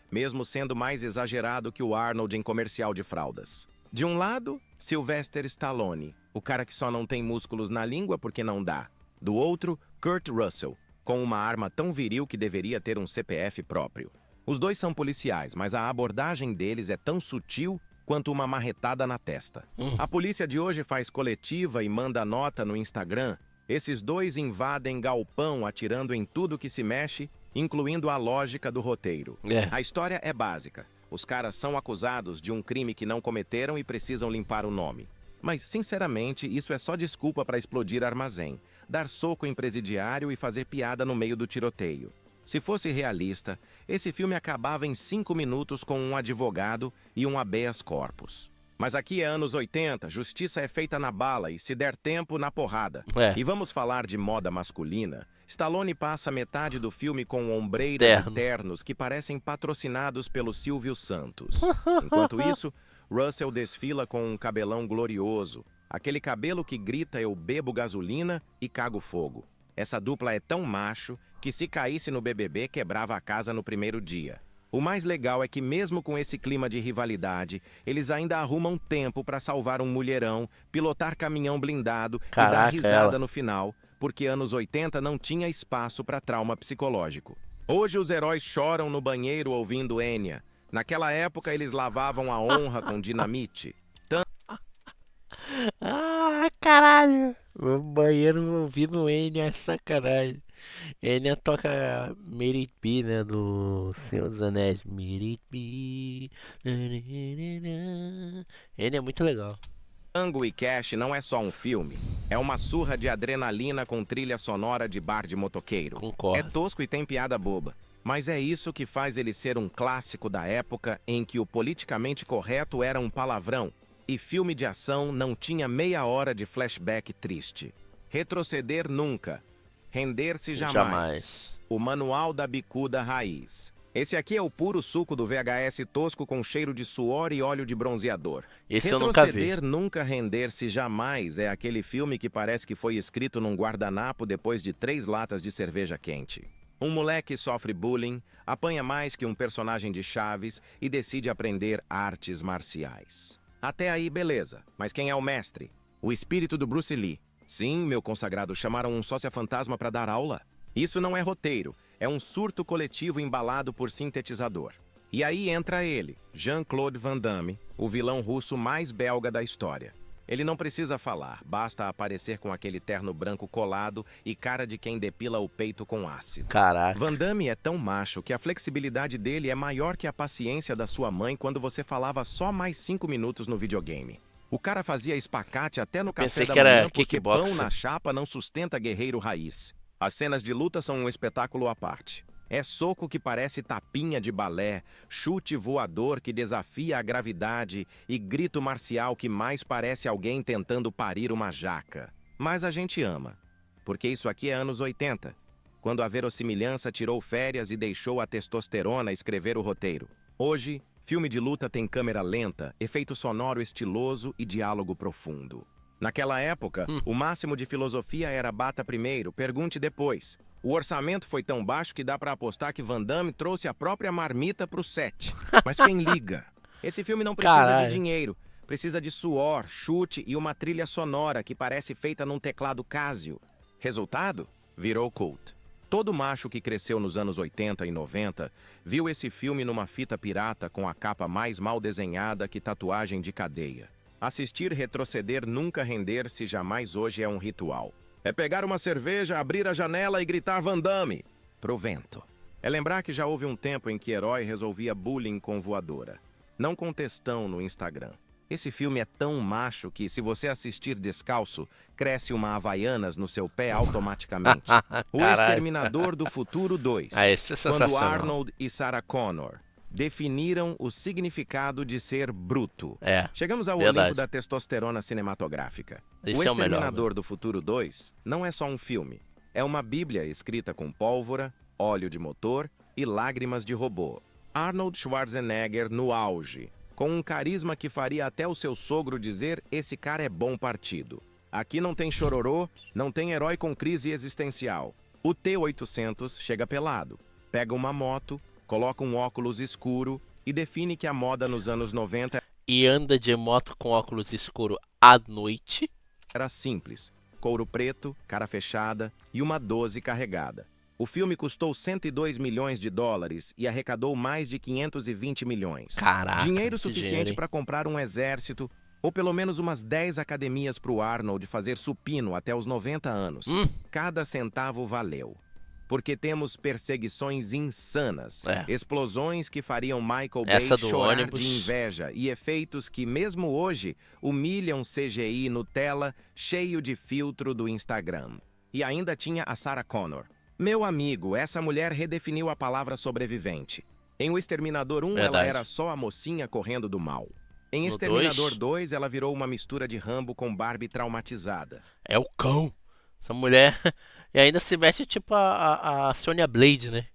Mesmo sendo mais exagerado que o Arnold em comercial de fraldas. De um lado, Sylvester Stallone, o cara que só não tem músculos na língua porque não dá. Do outro, Kurt Russell, com uma arma tão viril que deveria ter um CPF próprio. Os dois são policiais, mas a abordagem deles é tão sutil quanto uma marretada na testa. A polícia de hoje faz coletiva e manda nota no Instagram. Esses dois invadem galpão atirando em tudo que se mexe, incluindo a lógica do roteiro. A história é básica. Os caras são acusados de um crime que não cometeram e precisam limpar o nome. Mas, sinceramente, isso é só desculpa para explodir armazém, dar soco em presidiário e fazer piada no meio do tiroteio. Se fosse realista, esse filme acabava em 5 minutos com um advogado e um habeas corpus. Mas aqui é anos 80, justiça é feita na bala e, se der tempo, na porrada. E vamos falar de moda masculina. Stallone passa metade do filme com ombreiras e ternos que parecem patrocinados pelo Silvio Santos. Enquanto isso, Russell desfila com um cabelão glorioso. Aquele cabelo que grita eu bebo gasolina e cago fogo. Essa dupla é tão macho que se caísse no BBB quebrava a casa no primeiro dia. O mais legal é que mesmo com esse clima de rivalidade, eles ainda arrumam tempo para salvar um mulherão, pilotar caminhão blindado e dar risada no final, porque anos 80 não tinha espaço para trauma psicológico. Hoje os heróis choram no banheiro ouvindo Enya. Naquela época eles lavavam a honra com dinamite. Caralho! O banheiro ouvindo Enya é sacanagem. Enya toca Made It Be, né? Do Senhor dos Anéis. Made It Be. Enya é muito legal. Tango e Cash não é só um filme. É uma surra de adrenalina com trilha sonora de bar de motoqueiro. Concordo. É tosco e tem piada boba. Mas é isso que faz ele ser um clássico da época em que o politicamente correto era um palavrão e filme de ação não tinha meia hora de flashback triste. Retroceder nunca. Render-se jamais. O manual da bicuda raiz. Esse aqui é o puro suco do VHS tosco com cheiro de suor e óleo de bronzeador. Esse eu nunca vi. Retroceder nunca, render-se jamais é aquele filme que parece que foi escrito num guardanapo depois de 3 latas de cerveja quente. Um moleque sofre bullying, apanha mais que um personagem de Chaves e decide aprender artes marciais. Até aí, beleza. Mas quem é o mestre? O espírito do Bruce Lee. Sim, meu consagrado, chamaram um sócia-fantasma para dar aula? Isso não é roteiro, é um surto coletivo embalado por sintetizador. E aí entra ele, Jean-Claude Van Damme, o vilão russo mais belga da história. Ele não precisa falar, basta aparecer com aquele terno branco colado e cara de quem depila o peito com ácido. Caraca. Van Damme é tão macho que a flexibilidade dele é maior que a paciência da sua mãe quando você falava só mais 5 minutos no videogame. O cara fazia espacate até no café da manhã porque pão na chapa não sustenta guerreiro raiz. As cenas de luta são um espetáculo à parte. É soco que parece tapinha de balé, chute voador que desafia a gravidade e grito marcial que mais parece alguém tentando parir uma jaca. Mas a gente ama. Porque isso aqui é anos 80, quando a verossimilhança tirou férias e deixou a testosterona escrever o roteiro. Hoje, filme de luta tem câmera lenta, efeito sonoro estiloso e diálogo profundo. Naquela época, o máximo de filosofia era bata primeiro, pergunte depois. O orçamento foi tão baixo que dá pra apostar que Van Damme trouxe a própria marmita pro set. Mas quem liga? Esse filme não precisa de dinheiro. Precisa de suor, chute e uma trilha sonora que parece feita num teclado Casio. Resultado? Virou cult. Todo macho que cresceu nos anos 80 e 90 viu esse filme numa fita pirata com a capa mais mal desenhada que tatuagem de cadeia. Assistir, retroceder, nunca render-se jamais hoje é um ritual. É pegar uma cerveja, abrir a janela e gritar Van Damme pro vento. É lembrar que já houve um tempo em que herói resolvia bullying com voadora. Não com textão no Instagram. Esse filme é tão macho que, se você assistir descalço, cresce uma Havaianas no seu pé automaticamente. O Exterminador do Futuro 2. Esse é sensacional. Quando Arnold e Sarah Connor definiram o significado de ser bruto. Chegamos ao Olimpo da testosterona cinematográfica. O Exterminador do Futuro 2 não é só um filme. É uma bíblia escrita com pólvora, óleo de motor e lágrimas de robô. Arnold Schwarzenegger no auge, com um carisma que faria até o seu sogro dizer: esse cara é bom partido. Aqui não tem chororô, não tem herói com crise existencial. O T-800 chega pelado, pega uma moto, coloca um óculos escuro e define que a moda nos anos 90 e anda de moto com óculos escuro à noite. Era simples, couro preto, cara fechada e uma 12 carregada. O filme custou 102 milhões de dólares e arrecadou mais de 520 milhões. Caraca, dinheiro suficiente para comprar um exército ou pelo menos umas 10 academias para o Arnold fazer supino até os 90 anos. Cada centavo valeu. Porque temos perseguições insanas, explosões que fariam Michael Bay chorar de inveja e efeitos que, mesmo hoje, humilham CGI Nutella cheio de filtro do Instagram. E ainda tinha a Sarah Connor. Meu amigo, essa mulher redefiniu a palavra sobrevivente. Em O Exterminador 1, ela era só a mocinha correndo do mal. Em Exterminador 2, ela virou uma mistura de Rambo com Barbie traumatizada. É o cão. Essa mulher... E ainda se veste tipo a Sonya Blade, né?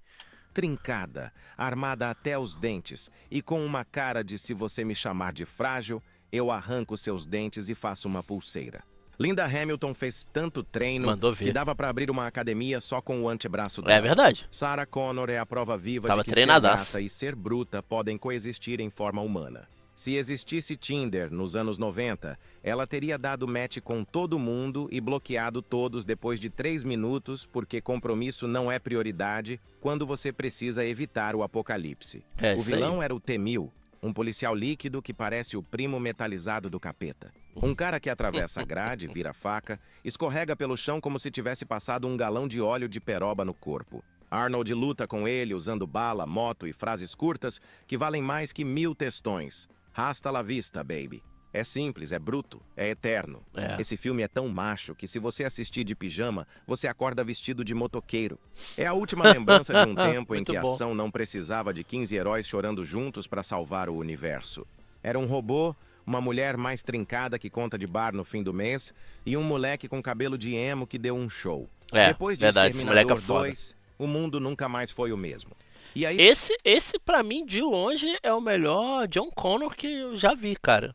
Trincada, armada até os dentes e com uma cara de: se você me chamar de frágil, eu arranco seus dentes e faço uma pulseira. Linda Hamilton fez tanto treino que dava pra abrir uma academia só com o antebraço dela. É verdade. Sarah Connor é a prova viva de que ser gata e ser bruta podem coexistir em forma humana. Se existisse Tinder nos anos 90, ela teria dado match com todo mundo e bloqueado todos depois de 3 minutos, porque compromisso não é prioridade quando você precisa evitar o apocalipse. O vilão era o T-1000, um policial líquido que parece o primo metalizado do capeta. Um cara que atravessa a grade, vira faca, escorrega pelo chão como se tivesse passado um galão de óleo de peroba no corpo. Arnold luta com ele usando bala, moto e frases curtas que valem mais que 1000 textões. Hasta la vista, baby. É simples, é bruto, é eterno. Esse filme é tão macho que, se você assistir de pijama, você acorda vestido de motoqueiro. É a última lembrança de um tempo em que a ação não precisava de 15 heróis chorando juntos para salvar o universo. Era um robô, uma mulher mais trincada que conta de bar no fim do mês e um moleque com cabelo de emo que deu um show. Depois de Exterminador 2, o mundo nunca mais foi o mesmo. E aí... Esse pra mim, de longe, é o melhor John Connor que eu já vi, cara.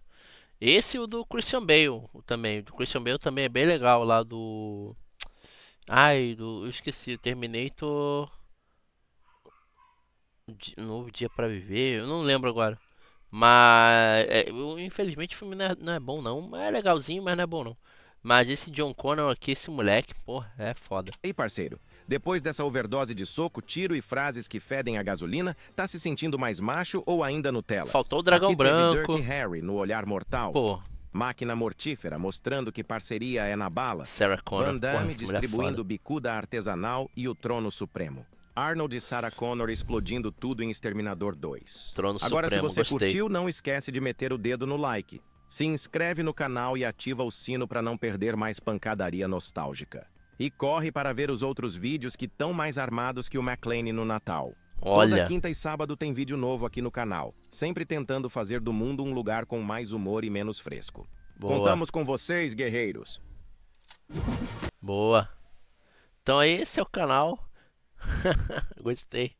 Esse e o do Christian Bale também. O do Christian Bale também é bem legal, lá do... eu esqueci, Terminator... Novo Dia pra Viver, eu não lembro agora. Mas, infelizmente o filme não é bom não. É legalzinho, mas não é bom não. Mas esse John Connor aqui, esse moleque, porra, é foda. E parceiro, depois dessa overdose de soco, tiro e frases que fedem a gasolina, tá se sentindo mais macho ou ainda Nutella? Faltou o dragão branco. Teve Dirty Harry no Olhar Mortal. Máquina Mortífera, mostrando que parceria é na bala. Sarah Connor, Van Damme distribuindo bicuda artesanal e o Trono Supremo. Arnold e Sarah Connor explodindo tudo em Exterminador 2. Agora, se você curtiu, não esquece de meter o dedo no like. Se inscreve no canal e ativa o sino para não perder mais pancadaria nostálgica. E corre para ver os outros vídeos que estão mais armados que o McClane no Natal. Toda quinta e sábado tem vídeo novo aqui no canal, sempre tentando fazer do mundo um lugar com mais humor e menos fresco. Contamos com vocês, guerreiros! Boa. Então esse é o canal. Gostei.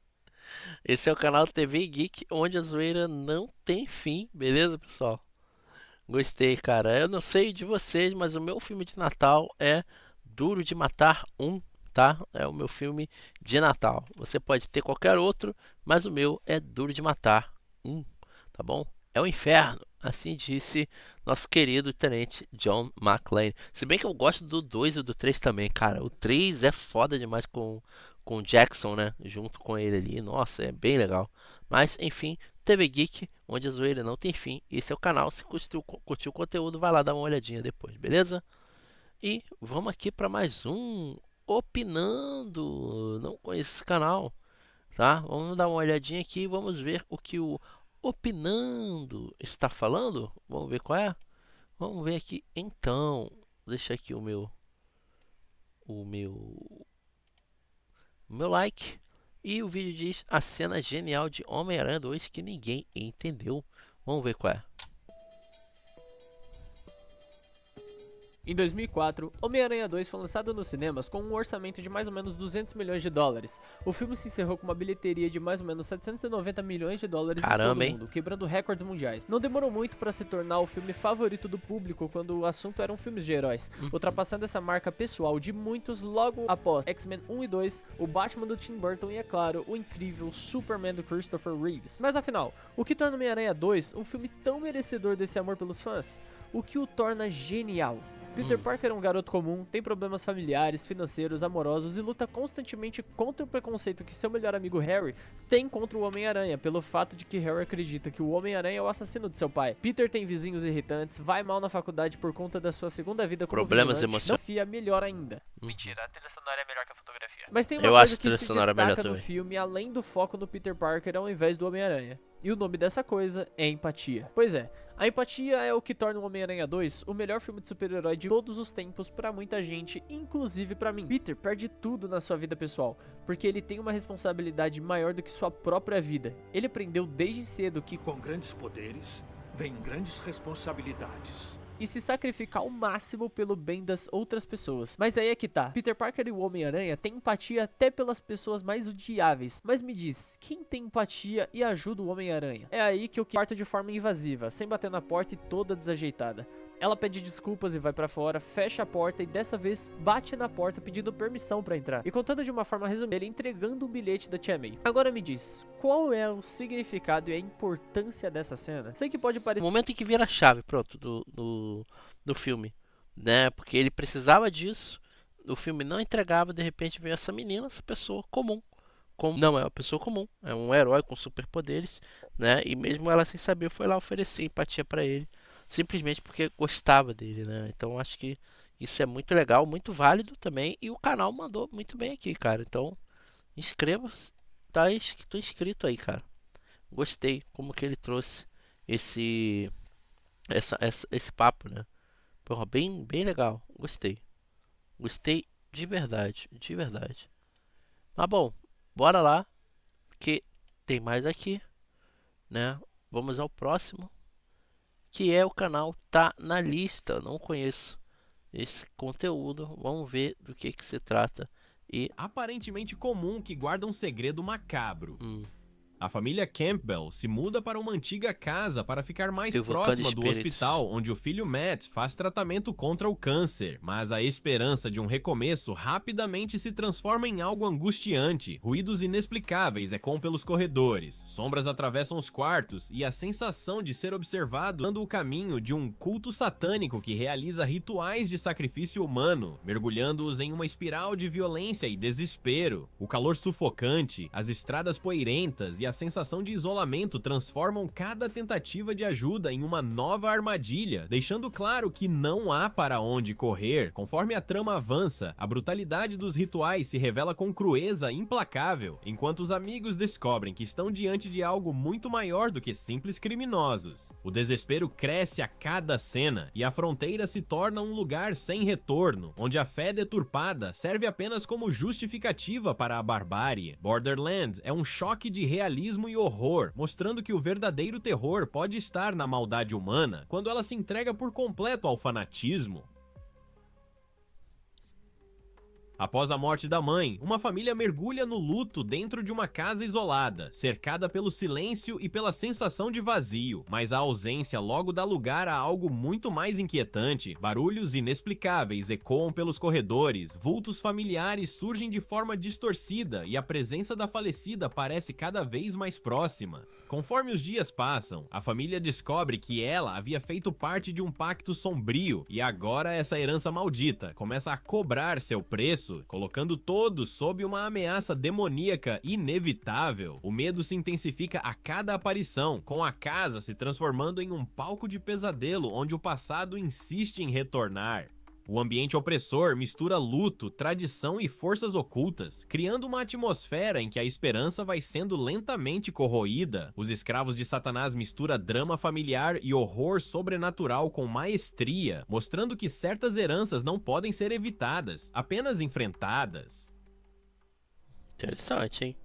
Esse é o canal TV Geek, onde a zoeira não tem fim, beleza, pessoal? Gostei, cara. Eu não sei de vocês, mas o meu filme de Natal é Duro de Matar 1, tá? É o meu filme de Natal. Você pode ter qualquer outro, mas o meu é Duro de Matar 1, tá bom? É o inferno, assim disse nosso querido tenente John McClane. Se bem que eu gosto do 2 e do 3 também, cara. O 3 é foda demais com o Jackson, né? Junto com ele ali. Nossa, é bem legal. Mas, enfim, TV Geek, onde a zoeira não tem fim. Esse é o canal. Se curtiu o conteúdo, vai lá dar uma olhadinha depois, beleza? E vamos aqui para mais um Opinando. Não conheço esse canal, tá? Vamos dar uma olhadinha aqui e vamos ver o que o Opinando está falando. Vamos ver qual é? Vamos ver aqui então. Deixa aqui o meu like. E o vídeo diz a cena genial de Homem-Aranha 2 que ninguém entendeu. Vamos ver qual é. Em 2004, Homem-Aranha 2 foi lançado nos cinemas com um orçamento de mais ou menos 200 milhões de dólares. O filme se encerrou com uma bilheteria de mais ou menos 790 milhões de dólares em todo o mundo, quebrando recordes mundiais. Não demorou muito para se tornar o filme favorito do público quando o assunto eram filmes de heróis, ultrapassando essa marca pessoal de muitos logo após X-Men 1 e 2, o Batman do Tim Burton e, é claro, o incrível Superman do Christopher Reeves. Mas afinal, o que torna Homem-Aranha 2 um filme tão merecedor desse amor pelos fãs? O que o torna genial? Peter Parker é um garoto comum, tem problemas familiares, financeiros, amorosos e luta constantemente contra o preconceito que seu melhor amigo Harry tem contra o Homem-Aranha, pelo fato de que Harry acredita que o Homem-Aranha é o assassino de seu pai. Peter tem vizinhos irritantes, vai mal na faculdade por conta da sua segunda vida como problemas emocionais. Não melhor ainda. Mentira, a trilha sonora é melhor que a fotografia. Mas tem uma coisa que se destaca no filme, além do foco no Peter Parker ao invés do Homem-Aranha. E o nome dessa coisa é empatia. Pois é, a empatia é o que torna o Homem-Aranha 2 o melhor filme de super-herói de todos os tempos pra muita gente, inclusive pra mim. Peter perde tudo na sua vida pessoal, porque ele tem uma responsabilidade maior do que sua própria vida. Ele aprendeu desde cedo que com grandes poderes vem grandes responsabilidades. E se sacrificar ao máximo pelo bem das outras pessoas. Mas aí é que tá, Peter Parker e o Homem-Aranha têm empatia até pelas pessoas mais odiáveis. Mas me diz, quem tem empatia e ajuda o Homem-Aranha? É aí que o que parta de forma invasiva, sem bater na porta e toda desajeitada. Ela pede desculpas e vai pra fora, fecha a porta e dessa vez bate na porta pedindo permissão pra entrar. E contando de uma forma resumida, ele entregando um bilhete da Tia May. Agora me diz, qual é o significado e a importância dessa cena? Sei que pode parecer... O momento em que vira a chave, pronto, do filme, né? Porque ele precisava disso, o filme não entregava, de repente veio essa menina, essa pessoa comum. Não é uma pessoa comum, é um herói com superpoderes, né? E mesmo ela sem saber foi lá oferecer empatia pra ele. Simplesmente porque gostava dele, né? Então acho que isso é muito legal, muito válido também. E o canal mandou muito bem aqui, cara. Então inscreva-se, tô inscrito aí, cara. Gostei como que ele trouxe esse papo, né? Porra, bem legal. Gostei de verdade, de verdade. Mas bom, bora lá, porque tem mais aqui, né? Vamos ao próximo, que é o canal Tá Na Lista. Eu não conheço esse conteúdo, vamos ver do que se trata. E aparentemente comum que guarda um segredo macabro. A família Campbell se muda para uma antiga casa para ficar mais próxima do hospital onde o filho Matt faz tratamento contra o câncer. Mas a esperança de um recomeço rapidamente se transforma em algo angustiante. Ruídos inexplicáveis ecoam pelos corredores, sombras atravessam os quartos e a sensação de ser observado dando o caminho de um culto satânico que realiza rituais de sacrifício humano, mergulhando-os em uma espiral de violência e desespero. O calor sufocante, as estradas poeirentas e a sensação de isolamento transformam cada tentativa de ajuda em uma nova armadilha, deixando claro que não há para onde correr. Conforme a trama avança, a brutalidade dos rituais se revela com crueza implacável, enquanto os amigos descobrem que estão diante de algo muito maior do que simples criminosos. O desespero cresce a cada cena, e a fronteira se torna um lugar sem retorno, onde a fé deturpada serve apenas como justificativa para a barbárie. Borderlands é um choque de realismo e horror, mostrando que o verdadeiro terror pode estar na maldade humana quando ela se entrega por completo ao fanatismo. Após a morte da mãe, uma família mergulha no luto dentro de uma casa isolada, cercada pelo silêncio e pela sensação de vazio, mas a ausência logo dá lugar a algo muito mais inquietante. Barulhos inexplicáveis ecoam pelos corredores, vultos familiares surgem de forma distorcida e a presença da falecida parece cada vez mais próxima. Conforme os dias passam, a família descobre que ela havia feito parte de um pacto sombrio e agora essa herança maldita começa a cobrar seu preço, colocando todos sob uma ameaça demoníaca inevitável. O medo se intensifica a cada aparição, com a casa se transformando em um palco de pesadelo onde o passado insiste em retornar. O ambiente opressor mistura luto, tradição e forças ocultas, criando uma atmosfera em que a esperança vai sendo lentamente corroída. Os escravos de Satanás mistura drama familiar e horror sobrenatural com maestria, mostrando que certas heranças não podem ser evitadas, apenas enfrentadas. Interessante, hein?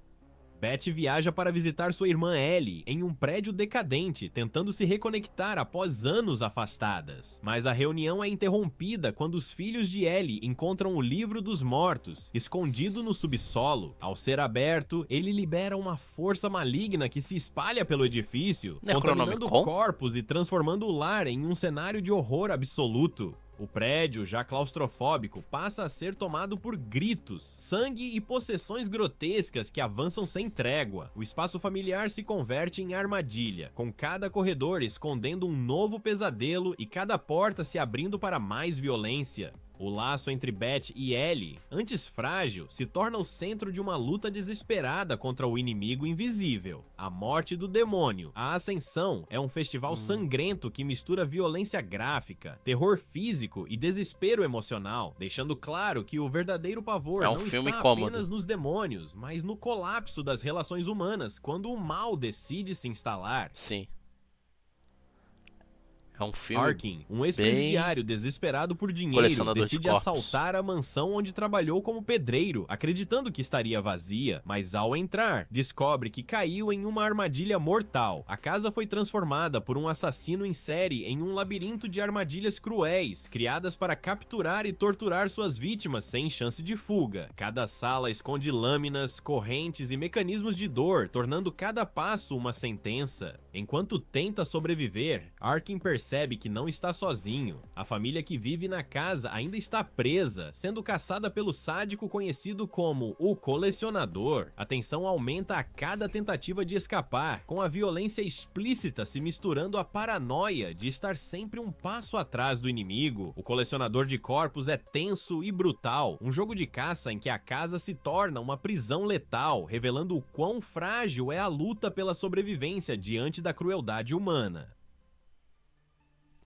Beth viaja para visitar sua irmã Ellie em um prédio decadente, tentando se reconectar após anos afastadas. Mas a reunião é interrompida quando os filhos de Ellie encontram o livro dos mortos, escondido no subsolo. Ao ser aberto, ele libera uma força maligna que se espalha pelo edifício, contaminando corpos e transformando o lar em um cenário de horror absoluto. O prédio, já claustrofóbico, passa a ser tomado por gritos, sangue e possessões grotescas que avançam sem trégua. O espaço familiar se converte em armadilha, com cada corredor escondendo um novo pesadelo e cada porta se abrindo para mais violência. O laço entre Beth e Ellie, antes frágil, se torna o centro de uma luta desesperada contra o inimigo invisível. A morte do demônio, a Ascensão, é um festival sangrento que mistura violência gráfica, terror físico e desespero emocional, deixando claro que o verdadeiro pavor não está apenas nos demônios, mas no colapso das relações humanas, quando o mal decide se instalar. Sim. É um filme Arkin, um ex-presidiário desesperado por dinheiro, decide assaltar a mansão onde trabalhou como pedreiro, acreditando que estaria vazia, mas ao entrar, descobre que caiu em uma armadilha mortal. A casa foi transformada por um assassino em série em um labirinto de armadilhas cruéis, criadas para capturar e torturar suas vítimas sem chance de fuga. Cada sala esconde lâminas, correntes e mecanismos de dor, tornando cada passo uma sentença. Enquanto tenta sobreviver, Arkin percebe que não está sozinho. A família que vive na casa ainda está presa, sendo caçada pelo sádico conhecido como o Colecionador. A tensão aumenta a cada tentativa de escapar, com a violência explícita se misturando à paranoia de estar sempre um passo atrás do inimigo. O Colecionador de Corpos é tenso e brutal, um jogo de caça em que a casa se torna uma prisão letal, revelando o quão frágil é a luta pela sobrevivência diante da crueldade humana.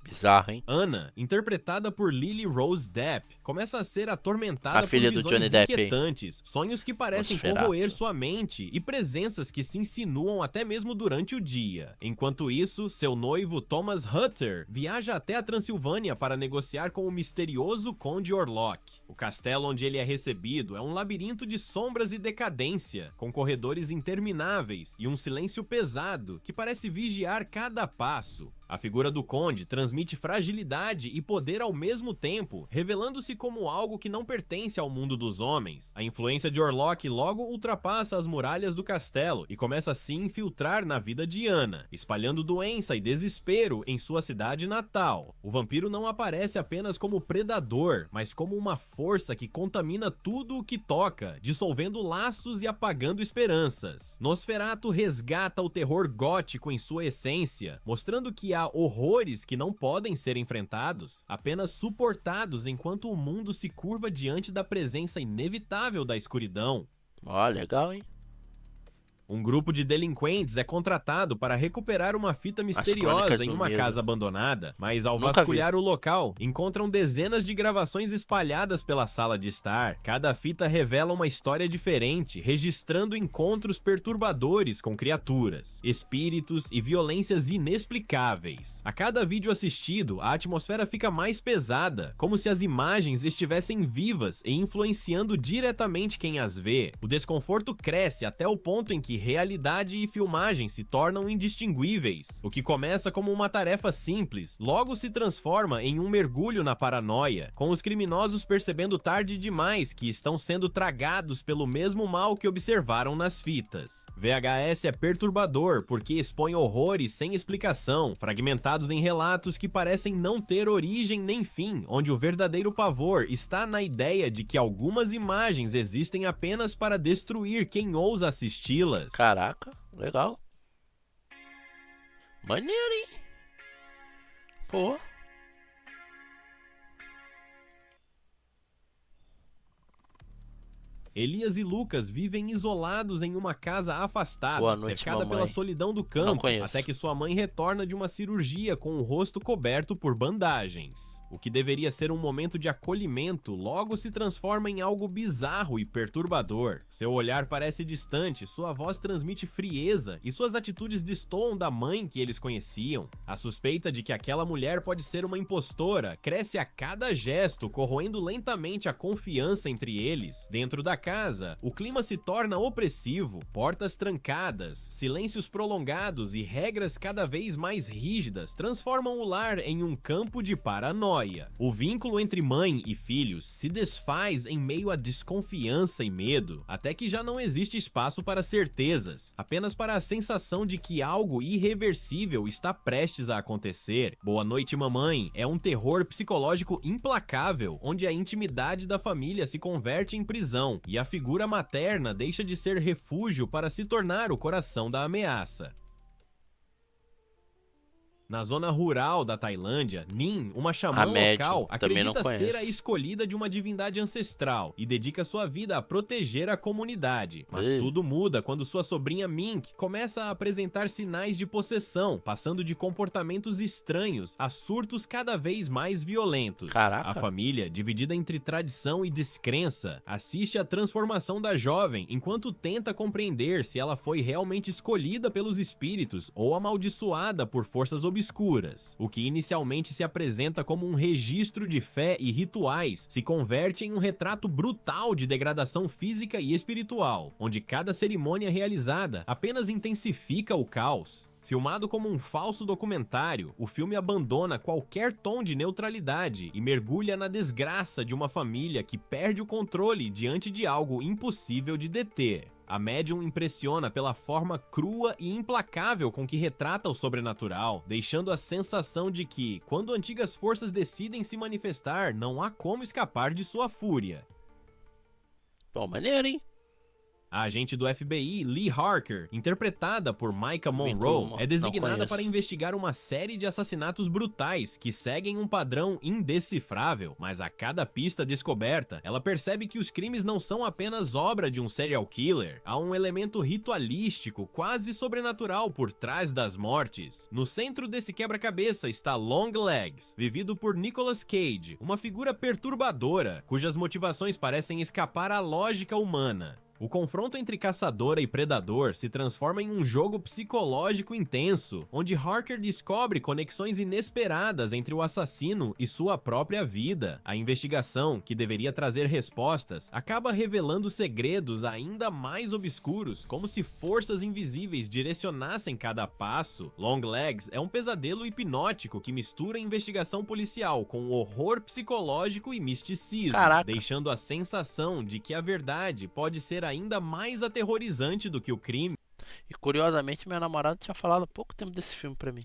Bizarro, hein? Anna, interpretada por Lily Rose Depp, começa a ser atormentada por visões inquietantes, sonhos que parecem corroer sua mente e presenças que se insinuam até mesmo durante o dia. Enquanto isso, seu noivo Thomas Hutter viaja até a Transilvânia para negociar com o misterioso Conde Orlok. O castelo onde ele é recebido é um labirinto de sombras e decadência, com corredores intermináveis e um silêncio pesado que parece vigiar cada passo. A figura do Conde transmite fragilidade e poder ao mesmo tempo, revelando-se como algo que não pertence ao mundo dos homens. A influência de Orlok logo ultrapassa as muralhas do castelo e começa a se infiltrar na vida de Anna, espalhando doença e desespero em sua cidade natal. O vampiro não aparece apenas como predador, mas como uma força que contamina tudo o que toca, dissolvendo laços e apagando esperanças. Nosferatu resgata o terror gótico em sua essência, mostrando que há horrores que não podem ser enfrentados, apenas suportados enquanto o mundo se curva diante da presença inevitável da escuridão. Ó, legal, hein? Um grupo de delinquentes é contratado para recuperar uma fita misteriosa em uma casa abandonada, mas ao vasculhar o local, encontram dezenas de gravações espalhadas pela sala de estar. Cada fita revela uma história diferente, registrando encontros perturbadores com criaturas, espíritos e violências inexplicáveis. A cada vídeo assistido, a atmosfera fica mais pesada, como se as imagens estivessem vivas e influenciando diretamente quem as vê. O desconforto cresce até o ponto em que realidade e filmagem se tornam indistinguíveis. O que começa como uma tarefa simples, logo se transforma em um mergulho na paranoia, com os criminosos percebendo tarde demais que estão sendo tragados pelo mesmo mal que observaram nas fitas. VHS é perturbador porque expõe horrores sem explicação, fragmentados em relatos que parecem não ter origem nem fim, onde o verdadeiro pavor está na ideia de que algumas imagens existem apenas para destruir quem ousa assisti-las. Caraca, legal. Maneiro, hein? Pô. Elias e Lucas vivem isolados em uma casa afastada, Boa noite, cercada mamãe. pela solidão do campo, até que sua mãe retorna de uma cirurgia com o rosto coberto por bandagens. O que deveria ser um momento de acolhimento logo se transforma em algo bizarro e perturbador. Seu olhar parece distante, sua voz transmite frieza e suas atitudes destoam da mãe que eles conheciam. A suspeita de que aquela mulher pode ser uma impostora cresce a cada gesto, corroendo lentamente a confiança entre eles. Dentro da casa, o clima se torna opressivo, portas trancadas, silêncios prolongados e regras cada vez mais rígidas transformam o lar em um campo de paranoia. O vínculo entre mãe e filhos se desfaz em meio a desconfiança e medo, até que já não existe espaço para certezas, apenas para a sensação de que algo irreversível está prestes a acontecer. Boa Noite, Mamãe é um terror psicológico implacável, onde a intimidade da família se converte em prisão e a figura materna deixa de ser refúgio para se tornar o coração da ameaça. Na zona rural da Tailândia, Nin, uma xamã local, acredita ser a escolhida de uma divindade ancestral e dedica sua vida a proteger a comunidade. Mas tudo muda quando sua sobrinha Mink começa a apresentar sinais de possessão, passando de comportamentos estranhos a surtos cada vez mais violentos. Caraca. A família, dividida entre tradição e descrença, assiste à transformação da jovem enquanto tenta compreender se ela foi realmente escolhida pelos espíritos ou amaldiçoada por forças obscuras. O que inicialmente se apresenta como um registro de fé e rituais se converte em um retrato brutal de degradação física e espiritual, onde cada cerimônia realizada apenas intensifica o caos. Filmado como um falso documentário, o filme abandona qualquer tom de neutralidade e mergulha na desgraça de uma família que perde o controle diante de algo impossível de deter. A médium impressiona pela forma crua e implacável com que retrata o sobrenatural, deixando a sensação de que, quando antigas forças decidem se manifestar, não há como escapar de sua fúria. Bom, maneiro, hein? A agente do FBI, Lee Harker, interpretada por Maika Monroe, é designada para investigar uma série de assassinatos brutais que seguem um padrão indecifrável, mas a cada pista descoberta, ela percebe que os crimes não são apenas obra de um serial killer, há um elemento ritualístico, quase sobrenatural por trás das mortes. No centro desse quebra-cabeça está Longlegs, vivido por Nicolas Cage, uma figura perturbadora, cujas motivações parecem escapar à lógica humana. O confronto entre caçadora e predador se transforma em um jogo psicológico intenso, onde Harker descobre conexões inesperadas entre o assassino e sua própria vida. A investigação, que deveria trazer respostas, acaba revelando segredos ainda mais obscuros, como se forças invisíveis direcionassem cada passo. Longlegs é um pesadelo hipnótico que mistura investigação policial com horror psicológico e misticismo, deixando a sensação de que a verdade pode ser ainda mais aterrorizante do que o crime. E curiosamente, meu namorado tinha falado há pouco tempo desse filme pra mim.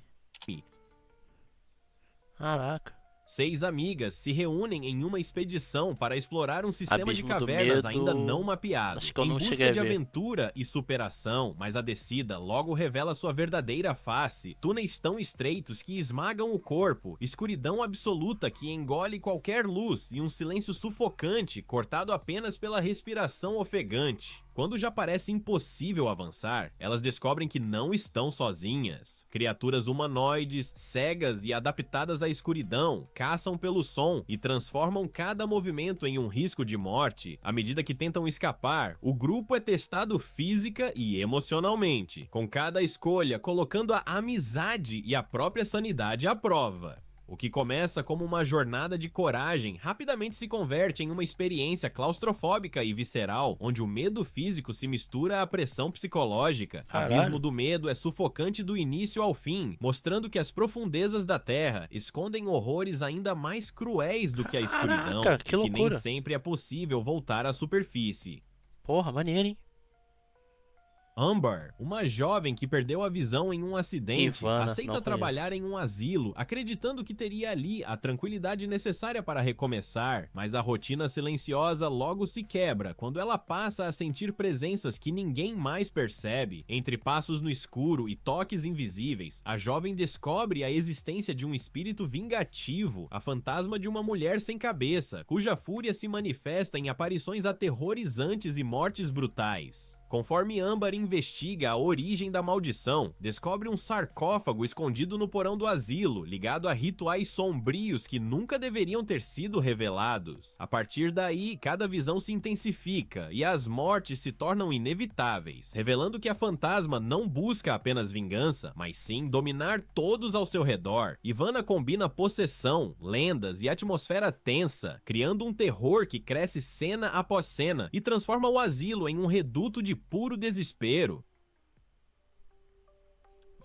Caraca. 6 amigas se reúnem em uma expedição para explorar um sistema Abismo de cavernas do ainda Medo. não mapeado, Acho que eu em não busca cheguei a de ver. aventura e superação, mas a descida logo revela sua verdadeira face. Túneis tão estreitos que esmagam o corpo, escuridão absoluta que engole qualquer luz e um silêncio sufocante cortado apenas pela respiração ofegante. Quando já parece impossível avançar, elas descobrem que não estão sozinhas. Criaturas humanoides, cegas e adaptadas à escuridão, caçam pelo som e transformam cada movimento em um risco de morte. À medida que tentam escapar, o grupo é testado física e emocionalmente, com cada escolha colocando a amizade e a própria sanidade à prova. O que começa como uma jornada de coragem, rapidamente se converte em uma experiência claustrofóbica e visceral, onde o medo físico se mistura à pressão psicológica. O abismo do medo é sufocante do início ao fim, mostrando que as profundezas da Terra escondem horrores ainda mais cruéis do que a escuridão, que e que nem sempre é possível voltar à superfície. Porra, maneiro, hein? Amber, uma jovem que perdeu a visão em um acidente, Ivana, aceita trabalhar em um asilo, acreditando que teria ali a tranquilidade necessária para recomeçar, mas a rotina silenciosa logo se quebra quando ela passa a sentir presenças que ninguém mais percebe. Entre passos no escuro e toques invisíveis, a jovem descobre a existência de um espírito vingativo, a fantasma de uma mulher sem cabeça, cuja fúria se manifesta em aparições aterrorizantes e mortes brutais. Conforme Amber investiga a origem da maldição, descobre um sarcófago escondido no porão do asilo, ligado a rituais sombrios que nunca deveriam ter sido revelados. A partir daí, cada visão se intensifica e as mortes se tornam inevitáveis, revelando que a fantasma não busca apenas vingança, mas sim dominar todos ao seu redor. Ivana combina possessão, lendas e atmosfera tensa, criando um terror que cresce cena após cena e transforma o asilo em um reduto de puro desespero.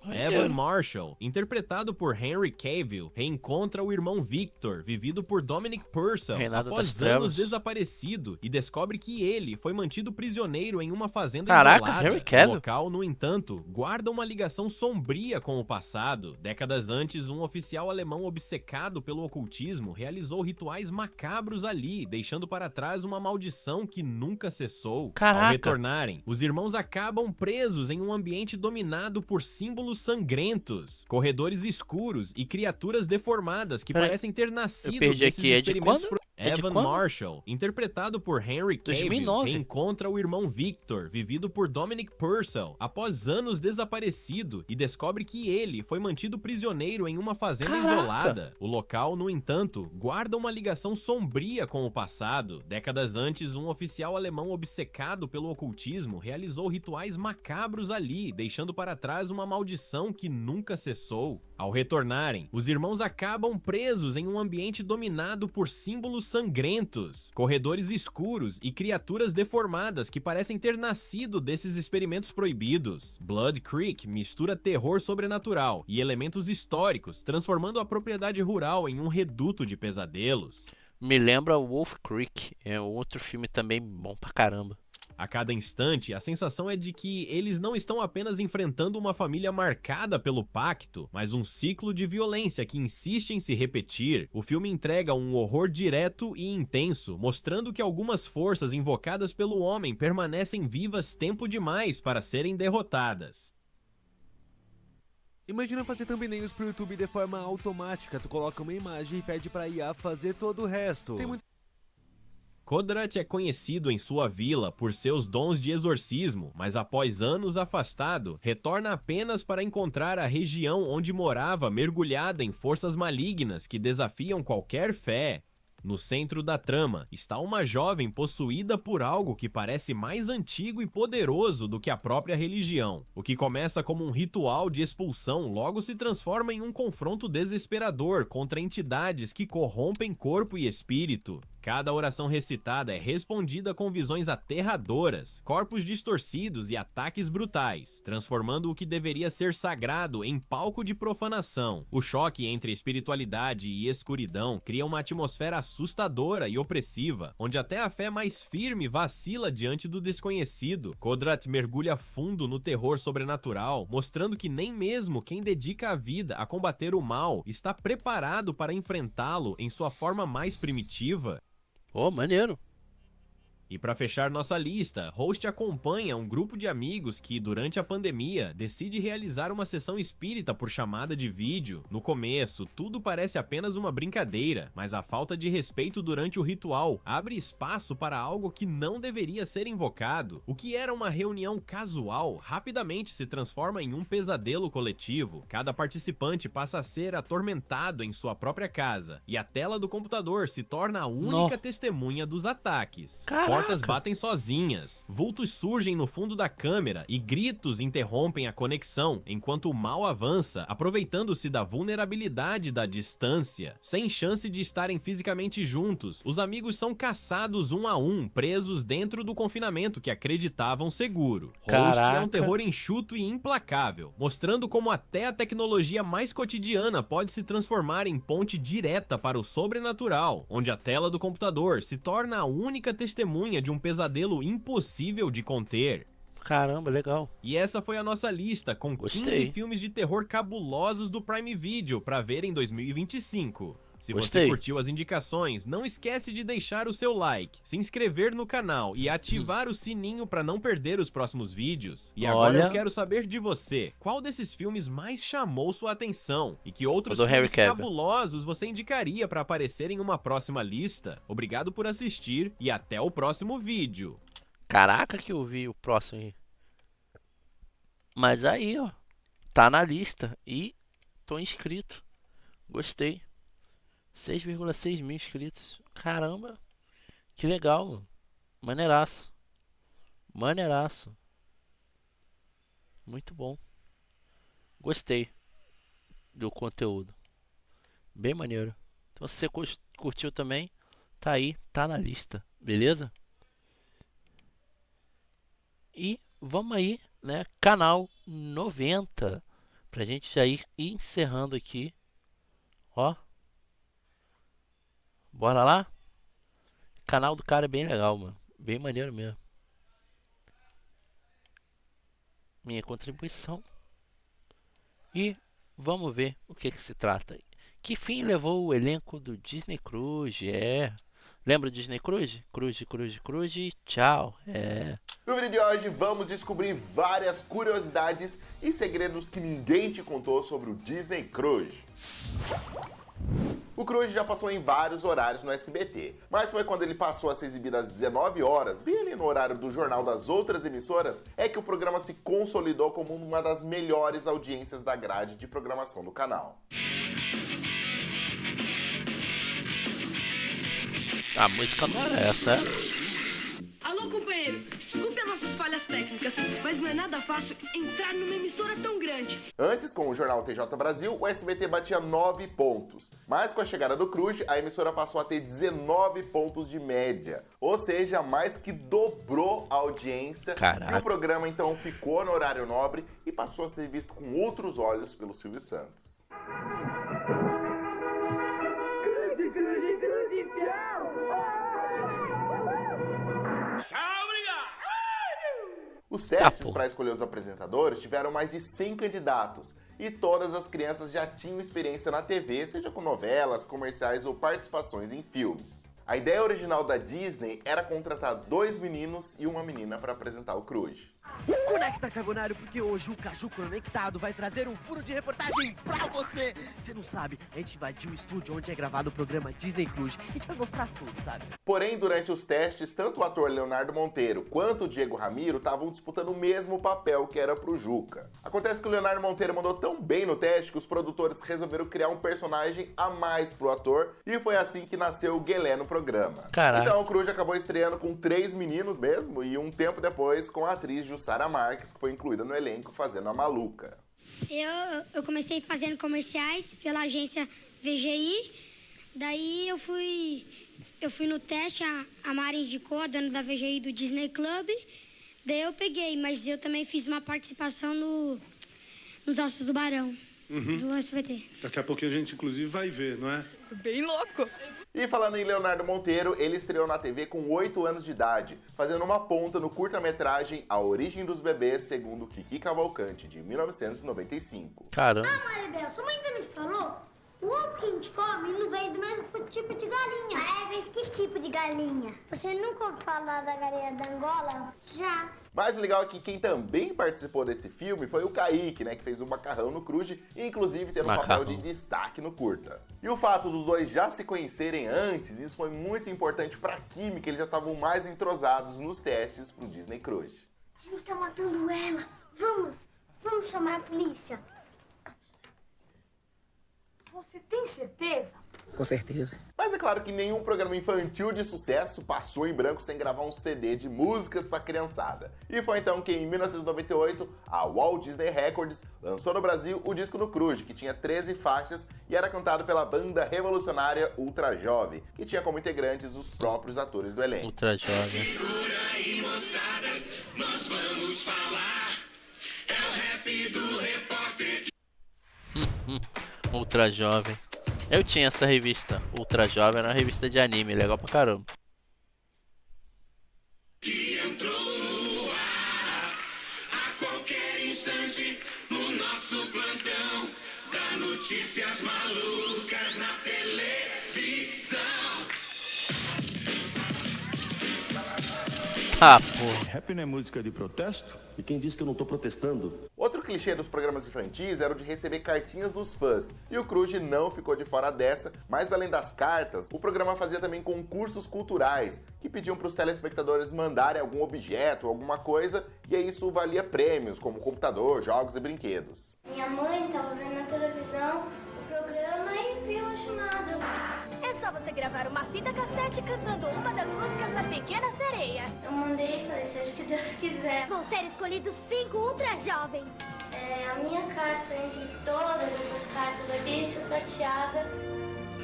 Evan Marshall, interpretado por Henry Cavill, reencontra o irmão Victor, vivido por Dominic Purcell, após anos desaparecido, e descobre que ele foi mantido prisioneiro em uma fazenda isolada. Henry Cavill. O local, no entanto, guarda uma ligação sombria com o passado. Décadas antes, um oficial alemão obcecado pelo ocultismo realizou rituais macabros ali, deixando para trás uma maldição que nunca cessou. Ao retornarem, os irmãos acabam presos em um ambiente dominado por símbolos sangrentos, corredores escuros e criaturas deformadas que parecem ter nascido desses experimentos. Evan Marshall, interpretado por Henry Cavill, reencontra o irmão Victor, vivido por Dominic Purcell, após anos desaparecido, e descobre que ele foi mantido prisioneiro em uma fazenda isolada. O local, no entanto, guarda uma ligação sombria com o passado. Décadas antes, um oficial alemão obcecado pelo ocultismo realizou rituais macabros ali, deixando para trás uma maldição que nunca cessou. Ao retornarem, os irmãos acabam presos em um ambiente dominado por símbolos sangrentos, corredores escuros e criaturas deformadas que parecem ter nascido desses experimentos proibidos. Blood Creek mistura terror sobrenatural e elementos históricos, transformando a propriedade rural em um reduto de pesadelos. Me lembra Wolf Creek, é outro filme também bom pra caramba. A cada instante, a sensação é de que eles não estão apenas enfrentando uma família marcada pelo pacto, mas um ciclo de violência que insiste em se repetir. O filme entrega um horror direto e intenso, mostrando que algumas forças invocadas pelo homem permanecem vivas tempo demais para serem derrotadas. Imagina fazer thumbnails pro YouTube de forma automática. Tu coloca uma imagem e pede pra IA fazer todo o resto. Kodrat é conhecido em sua vila por seus dons de exorcismo, mas após anos afastado, retorna apenas para encontrar a região onde morava mergulhada em forças malignas que desafiam qualquer fé. No centro da trama está uma jovem possuída por algo que parece mais antigo e poderoso do que a própria religião. O que começa como um ritual de expulsão logo se transforma em um confronto desesperador contra entidades que corrompem corpo e espírito. Cada oração recitada é respondida com visões aterradoras, corpos distorcidos e ataques brutais, transformando o que deveria ser sagrado em palco de profanação. O choque entre espiritualidade e escuridão cria uma atmosfera assustadora e opressiva, onde até a fé mais firme vacila diante do desconhecido. Kodrat mergulha fundo no terror sobrenatural, mostrando que nem mesmo quem dedica a vida a combater o mal está preparado para enfrentá-lo em sua forma mais primitiva. Oh, maneiro. E para fechar nossa lista, Host acompanha um grupo de amigos que, durante a pandemia, decide realizar uma sessão espírita por chamada de vídeo. No começo, tudo parece apenas uma brincadeira, mas a falta de respeito durante o ritual abre espaço para algo que não deveria ser invocado. O que era uma reunião casual rapidamente se transforma em um pesadelo coletivo. Cada participante passa a ser atormentado em sua própria casa, e a tela do computador se torna a única testemunha dos ataques. Caraca. portas batem sozinhas, vultos surgem no fundo da câmera e gritos interrompem a conexão, enquanto o mal avança, aproveitando-se da vulnerabilidade da distância. Sem chance de estarem fisicamente juntos, os amigos são caçados um a um, presos dentro do confinamento que acreditavam seguro. Host é um terror enxuto e implacável, mostrando como até a tecnologia mais cotidiana pode se transformar em ponte direta para o sobrenatural, onde a tela do computador se torna a única testemunha de um pesadelo impossível de conter. Caramba, legal. E essa foi a nossa lista, com 15 filmes de terror cabulosos do Prime Video pra ver em 2025. Se você curtiu as indicações, não esquece de deixar o seu like, se inscrever no canal e ativar o sininho para não perder os próximos vídeos. E agora eu quero saber de você, qual desses filmes mais chamou sua atenção? E que outros filmes cabulosos você indicaria para aparecer em uma próxima lista? Obrigado por assistir e até o próximo vídeo. Caraca que eu vi o próximo aí. Mas aí, ó, tá na lista e tô inscrito. Gostei. 6,6 mil inscritos. Caramba. Que legal, mano. Maneiraço. Maneiraço. Muito bom. Gostei do conteúdo. Bem maneiro. Então se você curtiu também, tá aí, tá na lista. Beleza? E vamos aí, né? Canal 90. Pra gente já ir encerrando aqui. Ó. Bora lá? O canal do cara é bem legal, mano. Bem maneiro mesmo. Minha contribuição. E vamos ver o que se trata. Que fim levou o elenco do Disney Cruise? Lembra do Disney Cruise? Cruise, tchau. No vídeo de hoje vamos descobrir várias curiosidades e segredos que ninguém te contou sobre o Disney Cruise. O Cruise já passou em vários horários no SBT, mas foi quando ele passou a ser exibido às 19 horas, bem ali no horário do jornal das outras emissoras, é que o programa se consolidou como uma das melhores audiências da grade de programação do canal. A música não era essa, Alô, companheiro. Desculpe as nossas falhas técnicas, mas não é nada fácil entrar numa emissora tão grande. Antes, com o jornal TJ Brasil, o SBT batia 9 pontos. Mas com a chegada do Cruise, a emissora passou a ter 19 pontos de média. Ou seja, mais que dobrou a audiência. Caraca. E o programa então ficou no horário nobre e passou a ser visto com outros olhos pelo Silvio Santos. Os testes para escolher os apresentadores tiveram mais de 100 candidatos e todas as crianças já tinham experiência na TV, seja com novelas, comerciais ou participações em filmes. A ideia original da Disney era contratar 2 meninos e uma menina para apresentar o Cruise. Conecta, Cagonário, porque hoje o Caju Conectado vai trazer um furo de reportagem pra você. Você não sabe, a gente invadiu o estúdio onde é gravado o programa Disney Cruise. A gente vai mostrar tudo, sabe? Porém, durante os testes, tanto o ator Leonardo Monteiro quanto o Diego Ramiro estavam disputando o mesmo papel que era pro Juca. Acontece que o Leonardo Monteiro mandou tão bem no teste que os produtores resolveram criar um personagem a mais pro ator e foi assim que nasceu o Guelé no programa. Caraca. Então o Cruise acabou estreando com 3 meninos mesmo e um tempo depois com a atriz Jussara Marques, que foi incluída no elenco fazendo a Maluca. Eu comecei fazendo comerciais pela agência VGI, daí eu fui no teste, a Mari indicou, a dona da VGI do Disney Club, daí eu peguei, mas eu também fiz uma participação nos Ossos do Barão, do SBT. Daqui a pouquinho a gente inclusive vai ver, não é? Bem louco! E falando em Leonardo Monteiro, ele estreou na TV com 8 anos de idade, fazendo uma ponta no curta-metragem A Origem dos Bebês, segundo Kiki Cavalcante, de 1995. Caramba. Ah, Maribel, sua mãe ainda me falou? O ovo que a gente come não vem do mesmo tipo de galinha. Vem que tipo de galinha? Você nunca ouviu falar da galinha da Angola? Já. Mas o legal é que quem também participou desse filme foi o Kaique, né, que fez o macarrão no Cruise, inclusive tendo um papel de destaque no curta. E o fato dos dois já se conhecerem antes, isso foi muito importante pra química, eles já estavam mais entrosados nos testes pro Disney Cruise. A gente tá matando ela. Vamos chamar a polícia. Você tem certeza? Com certeza. Mas claro que nenhum programa infantil de sucesso passou em branco sem gravar um CD de músicas pra criançada. E foi então que em 1998, a Walt Disney Records lançou no Brasil o disco no Cruz, que tinha 13 faixas e era cantado pela banda revolucionária Ultra Jovem, que tinha como integrantes os próprios atores do elenco. Ultra Jovem. Segura aí, moçada, nós vamos falar. É o rap do repórter. Ultra Jovem. Eu tinha essa revista, Ultra Jovem, era uma revista de anime, legal pra caramba. Que entrou no ar a qualquer instante no nosso plantão, dá notícias malucas na televisão. Ah, pô. Rap não é música de protesto? E quem disse que eu não tô protestando? Outro clichê dos programas infantis era o de receber cartinhas dos fãs, e o Cruz não ficou de fora dessa, mas além das cartas, o programa fazia também concursos culturais, que pediam para os telespectadores mandarem algum objeto, alguma coisa, e aí isso valia prêmios, como computador, jogos e brinquedos. Minha mãe estava vendo na televisão o programa e viu a chamada. É só você gravar uma fita cassete cantando uma das músicas da Pequena Sereia. Eu mandei e falei, seja o que Deus quiser. Vão ser escolhidos 5 ultra jovens. A minha carta, entre todas essas cartas aqui, ser sorteada.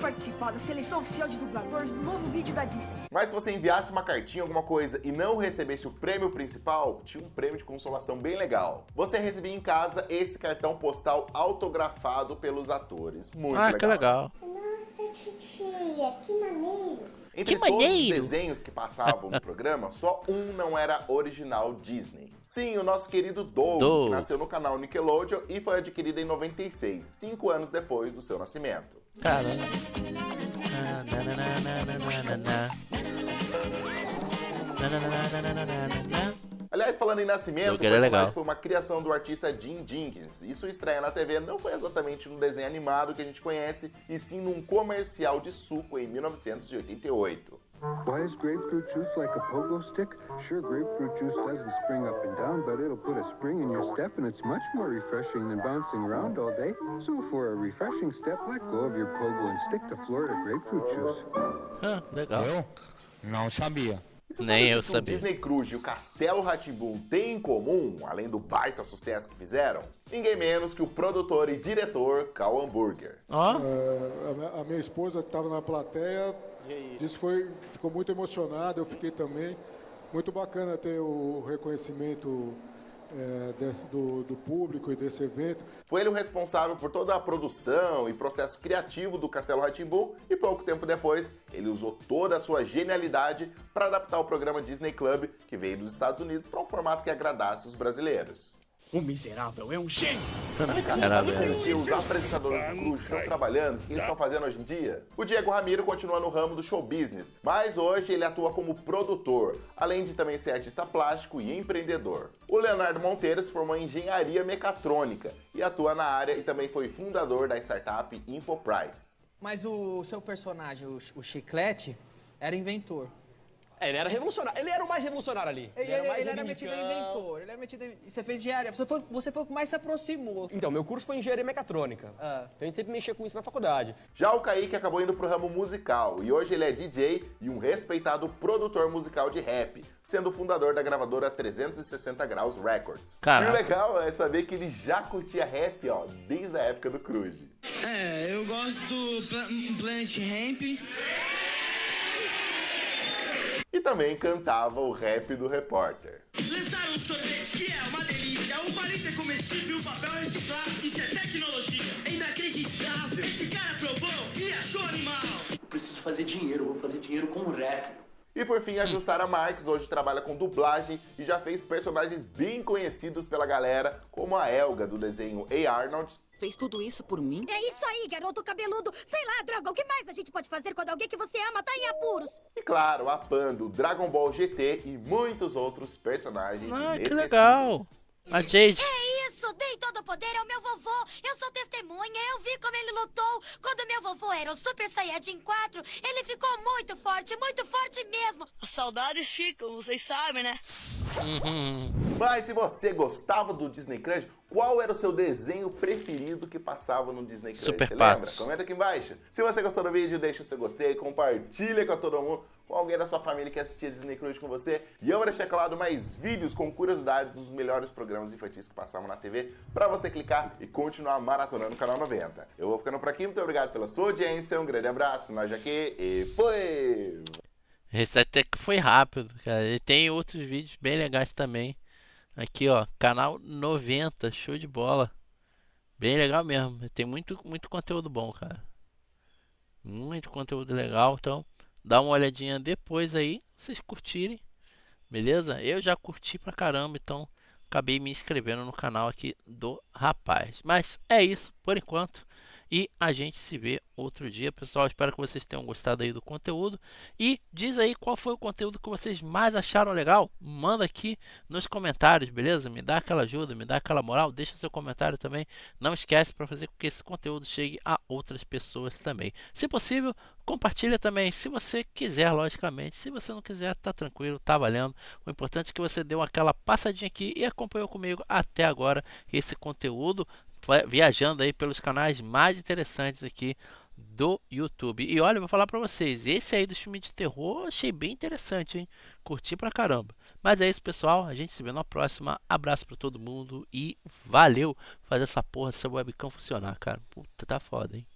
Participar da seleção oficial de dubladores do novo vídeo da Disney. Mas se você enviasse uma cartinha, alguma coisa, e não recebesse o prêmio principal, tinha um prêmio de consolação bem legal. Você recebia em casa esse cartão postal autografado pelos atores. Muito legal. Que legal. Nossa, titia, que maneiro. Entre todos os desenhos que passavam no programa, só um não era original Disney. Sim, o nosso querido Doug, que nasceu no canal Nickelodeon e foi adquirido em 96, 5 anos depois do seu nascimento. Caramba. Aliás, falando em nascimento, o personagem foi uma criação do artista Jim Jenkins. E sua estreia na TV não foi exatamente num desenho animado que a gente conhece, e sim num comercial de suco em 1988. Why is grapefruit juice like a pogo stick? Sure, grapefruit juice doesn't spring up and down, but it'll put a spring in your step, and it's much more refreshing than bouncing around all day. So for a refreshing step, let go of your pogo and stick to Florida grapefruit juice. Legal. Eu não sabia. Nem eu sabia. O sabia. Disney Cruz e o Castelo Rá-Tim-Bum têm em comum, além do baita sucesso que fizeram, ninguém menos que o produtor e diretor Cal Hamburger. A minha esposa que estava na plateia disse que ficou muito emocionada, eu fiquei também. Muito bacana ter o reconhecimento do público e desse evento. Foi ele o responsável por toda a produção e processo criativo do Castelo Rá-Tim-Bum e pouco tempo depois ele usou toda a sua genialidade para adaptar o programa Disney Club, que veio dos Estados Unidos, para um formato que agradasse os brasileiros. O miserável é um gênio. Sabe com que os apresentadores do Cruz estão trabalhando? O que eles estão fazendo hoje em dia? O Diego Ramiro continua no ramo do show business, mas hoje ele atua como produtor, além de também ser artista plástico e empreendedor. O Leonardo Monteiro se formou em engenharia mecatrônica e atua na área e também foi fundador da startup InfoPrice. Mas o seu personagem, o Chiclete, era inventor. Ele era revolucionário. Ele era o mais revolucionário ali. Ele era metido em inventor. Ele era metido em... Você fez engenharia. Você foi o que mais se aproximou. Então, meu curso foi engenharia mecatrônica. Então a gente sempre mexia com isso na faculdade. Já o Kaique acabou indo pro ramo musical e hoje ele é DJ e um respeitado produtor musical de rap, sendo o fundador da gravadora 360 Graus Records. Caraca. E o legal é saber que ele já curtia rap, desde a época do Cruz. Eu gosto do Planet Ramp. E também cantava o rap do repórter. Lançaram um sorvete que é uma delícia. O palito é comestível, o papel é reciclado. Isso é tecnologia. É inacreditável. Esse cara provou e achou animal. Eu preciso fazer dinheiro, eu vou fazer dinheiro com o rap. E por fim, a Jussara Marques hoje trabalha com dublagem e já fez personagens bem conhecidos pela galera, como a Elga do desenho Hey Arnold. Fez tudo isso por mim? É isso aí, garoto cabeludo. Sei lá, droga, o que mais a gente pode fazer quando alguém que você ama tá em apuros? E claro, a Pan do Dragon Ball GT e muitos outros personagens que legal. A Jade. É isso, dei todo o poder ao meu vovô. Eu sou testemunha, eu vi como ele lutou. Quando meu vovô era o Super Saiyajin 4, ele ficou muito forte mesmo. As saudades ficam, vocês sabem, né? Mas se você gostava do Disney Crush, qual era o seu desenho preferido que passava no Disney Crush? Super Você lembra? Patos. Comenta aqui embaixo. Se você gostou do vídeo, deixa o seu gostei, compartilha com todo mundo, com alguém da sua família que assistia Disney Crush com você. E eu vou deixar, claro, mais vídeos com curiosidades dos melhores programas infantis que passavam na TV pra você clicar e continuar maratonando o Canal 90. Eu vou ficando por aqui, muito obrigado pela sua audiência, um grande abraço, nós aqui e foi! Esse até que foi rápido, cara. E tem outros vídeos bem legais também. Aqui, ó, Canal 90, show de bola. Bem legal mesmo. Tem muito conteúdo bom, cara. Muito conteúdo legal. Então, dá uma olhadinha depois aí, vocês curtirem. Beleza? Eu já curti pra caramba, então acabei me inscrevendo no canal aqui do rapaz. Mas é isso por enquanto. E a gente se vê outro dia, pessoal. Espero que vocês tenham gostado aí do conteúdo. E diz aí qual foi o conteúdo que vocês mais acharam legal. Manda aqui nos comentários, beleza? Me dá aquela ajuda, me dá aquela moral. Deixa seu comentário também. Não esquece para fazer com que esse conteúdo chegue a outras pessoas também. Se possível, compartilha também. Se você quiser, logicamente. Se você não quiser, tá tranquilo, tá valendo. O importante é que você deu aquela passadinha aqui e acompanhou comigo até agora esse conteúdo, viajando aí pelos canais mais interessantes aqui do YouTube. E olha, eu vou falar pra vocês, esse aí do filme de terror eu achei bem interessante, hein? Curti pra caramba. Mas é isso, pessoal, a gente se vê na próxima. Abraço pra todo mundo e valeu fazer essa porra dessa webcam funcionar, cara. Puta, tá foda, hein?